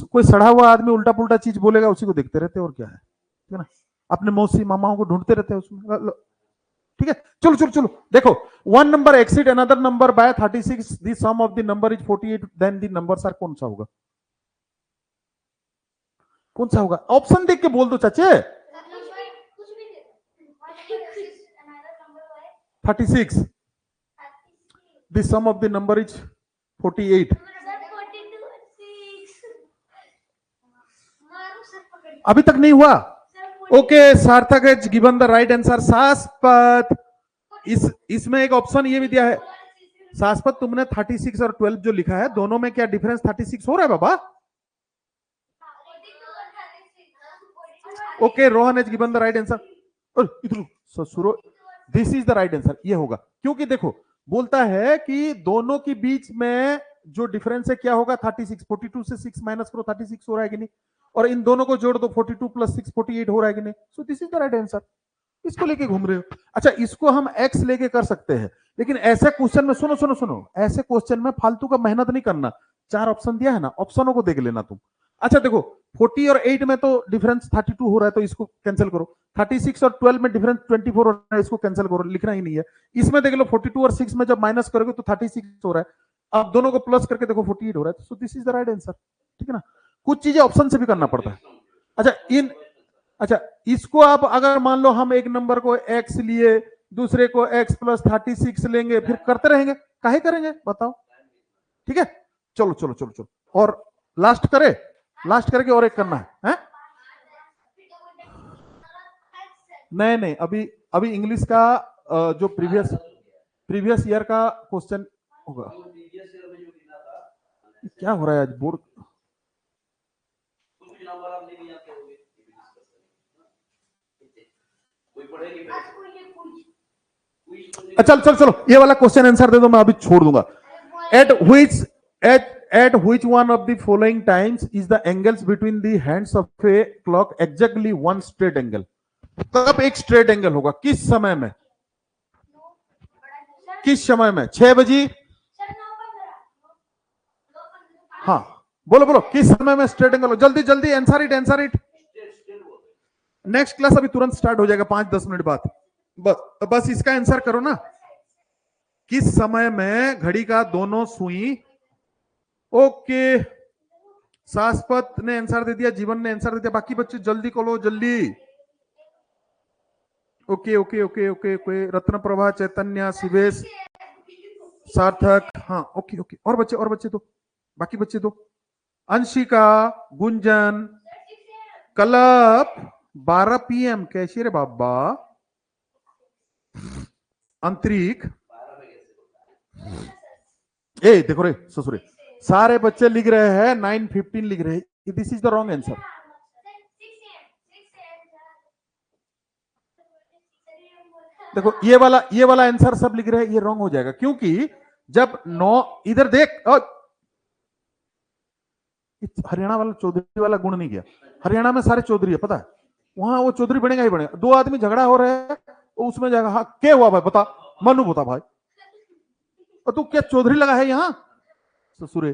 S1: कोई सड़ा हुआ आदमी उल्टा पुल्टा चीज बोलेगा, उसी को देखते रहते हैं, और क्या है। ठीक है ना, अपने मौसी मामाओं को ढूंढते रहते हैं उसमें। ठीक है, चलो चलो चलो देखो, one number exceed another number by 36, the sum of the number is 48, then the numbers are, कौन सा होगा? कौन सा होगा? ऑप्शन देख के बोल दो चाचे। 36, the sum of the number is 48। अभी तक नहीं हुआ? ओके, सार्थक है गिवन द राइट आंसर। शाश्वत, इसमें एक ऑप्शन ये भी दिया है। शाश्वत, तुमने 36 और 12 जो लिखा है, दोनों में क्या डिफरेंस 36 हो रहा है बाबा? Okay, Rohan has given the right answer. इधर ससुरो, this is the right answer, ये होगा, क्योंकि देखो बोलता है कि दोनों के बीच में जो डिफरेंस है क्या होगा? 36। 42 से 6 माइनस करो, 36 हो रहा है कि नहीं, और इन दोनों को जोड़ दो, 42 + 6 48 हो रहा है कि नहीं। So this is the right answer. इसको लेके घूम रहे हो? अच्छा, इसको हम x लेके कर सकते हैं, लेकिन ऐसे क्वेश्चन में सुनो सुनो सुनो, ऐसे क्वेश्चन में फालतू का मेहनत नहीं करना। 4 ऑप्शन दिया है ना, ऑप्शनों को देख लेना तुम। अच्छा देखो, 40 और 8 में तो डिफरेंस 32 हो रहा है, तो इसको कैंसिल करो। 36 और 12 में डिफरेंस 24 हो रहा है, इसको कैंसिल करो, लिखना ही नहीं है। इसमें देख लो, 42 और 6 में जब माइनस करोगे तो 36 हो रहा है, अब दोनों को प्लस करके देखो 48 हो रहा है। So this is the right answer. ठीक है ना, कुछ चीजें ऑप्शन से भी करना पड़ता है। अच्छा इसको आप अगर मान लो हम एक नंबर को x लिए, दूसरे को x + 36 लेंगे, फिर करते रहेंगे, काहे करेंगे बताओ? ठीक है, चलो चलो चलो चलो, और लास्ट करके और एक करना है? नहीं, अभी इंग्लिश का जो प्रीवियस ईयर का क्वेश्चन होगा। क्या हो रहा है आज बोर्ड? चल चल चलो, ये वाला क्वेश्चन आंसर दे दो, मैं अभी छोड़ दूंगा। At which one of the following times is the angles between the hands of a clock exactly one straight angle? कब एक स्ट्रेट एंगल होगा? किस समय में? 6 बजे? हाँ बोलो किस समय में स्ट्रेट एंगल हो? जल्दी जल्दी आंसर इट। नेक्स्ट क्लास अभी तुरंत स्टार्ट हो जाएगा 5-10 मिनट बाद। बस इसका आंसर करो ना, किस समय में घड़ी का दोनों सुई। ओके, शाश्वत ने आंसर दे दिया, जीवन ने आंसर दे दिया, बाकी बच्चे जल्दी करो जल्दी। ओके, रत्न प्रभा, चैतन्य, शिवेश, सार्थक, हाँ ओके, और बच्चे दो, बाकी बच्चे दो, अंशिका, गुंजन, कलप 12 PM। कैसे रे बाबा? अंतरिक, ए देखो रे ससुरे, सारे बच्चे लिख रहे हैं 9:15 लिख रहे हैं, this is the wrong answer. देखो ये वाला आंसर सब लिख रहे हैं, ये रॉन्ग हो जाएगा, क्योंकि जब 9, इधर देख, हरियाणा वाला चौधरी वाला गुण नहीं गया। हरियाणा में सारे चौधरी है, पता है, वहां वो चौधरी बनेगा ही बनेगा। 2 आदमी झगड़ा हो रहे हैं, उसमें जाएगा, हाँ क्या हुआ भाई बता, मनु बता भाई, और तू क्या चौधरी लगा है यहाँ? ससुरे,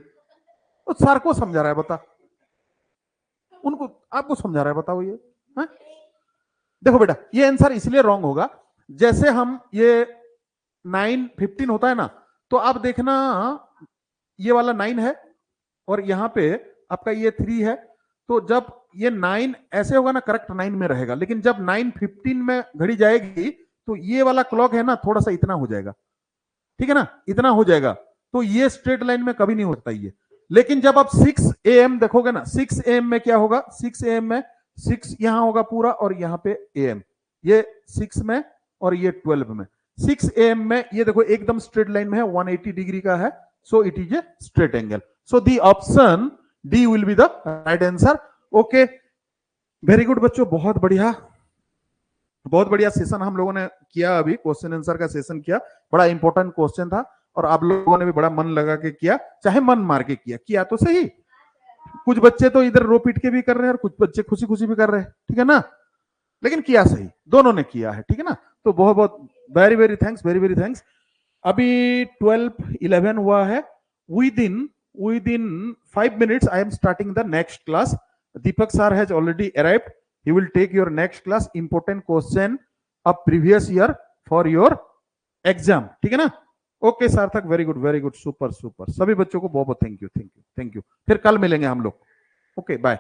S1: तो सर को समझा रहा है, बता उनको, आपको समझा रहा है, बताओ ये है? देखो बेटा ये आंसर इसलिए रॉन्ग होगा, जैसे हम ये 9 15 होता है ना, तो आप देखना ये वाला 9 है और यहां पे आपका ये 3 है, तो जब ये 9 ऐसे होगा ना करेक्ट 9 में रहेगा, लेकिन जब 9:15 में घड़ी जाएगी तो ये वाला क्लॉक है ना थोड़ा सा इतना हो जाएगा, ठीक है ना, इतना हो जाएगा, तो ये स्ट्रेट लाइन में कभी नहीं हो सकता ये। लेकिन जब आप 6 AM देखोगे ना, 6 AM में क्या होगा, 6 AM में 6 यहां होगा पूरा और यहां पे AM, ये 6 में और ये 12 में। 6 AM में ये देखो एकदम स्ट्रेट लाइन में है, 180 डिग्री का है, so it is a straight angle, so the option D will be the right answer. Okay very good बच्चों, बहुत बढ़िया, बहुत बढ़िया सेशन हम लोगों ने किया, अभी क्वेश्चन आंसर का सेशन किया, बड़ा इंपॉर्टेंट क्वेश्चन था और आप लोगों ने भी बड़ा मन लगा के किया, चाहे मन मार के किया तो सही। कुछ बच्चे तो इधर रो पीट के भी कर रहे हैं और कुछ बच्चे खुशी खुशी भी कर रहे हैं, ठीक है ना, लेकिन किया सही, दोनों ने किया है, ठीक है ना, तो बहुत बहुत very very thanks, very very thanks. अभी 12:11 हुआ है, within 5 minutes I am starting the next class. Deepak sir has already arrived. He will take your next class, important question of previous year for your exam, ठीक है ना। ओके सार्थक, वेरी गुड, सुपर सुपर, सभी बच्चों को बहुत बहुत थैंक यू, फिर कल मिलेंगे हम लोग। Okay bye.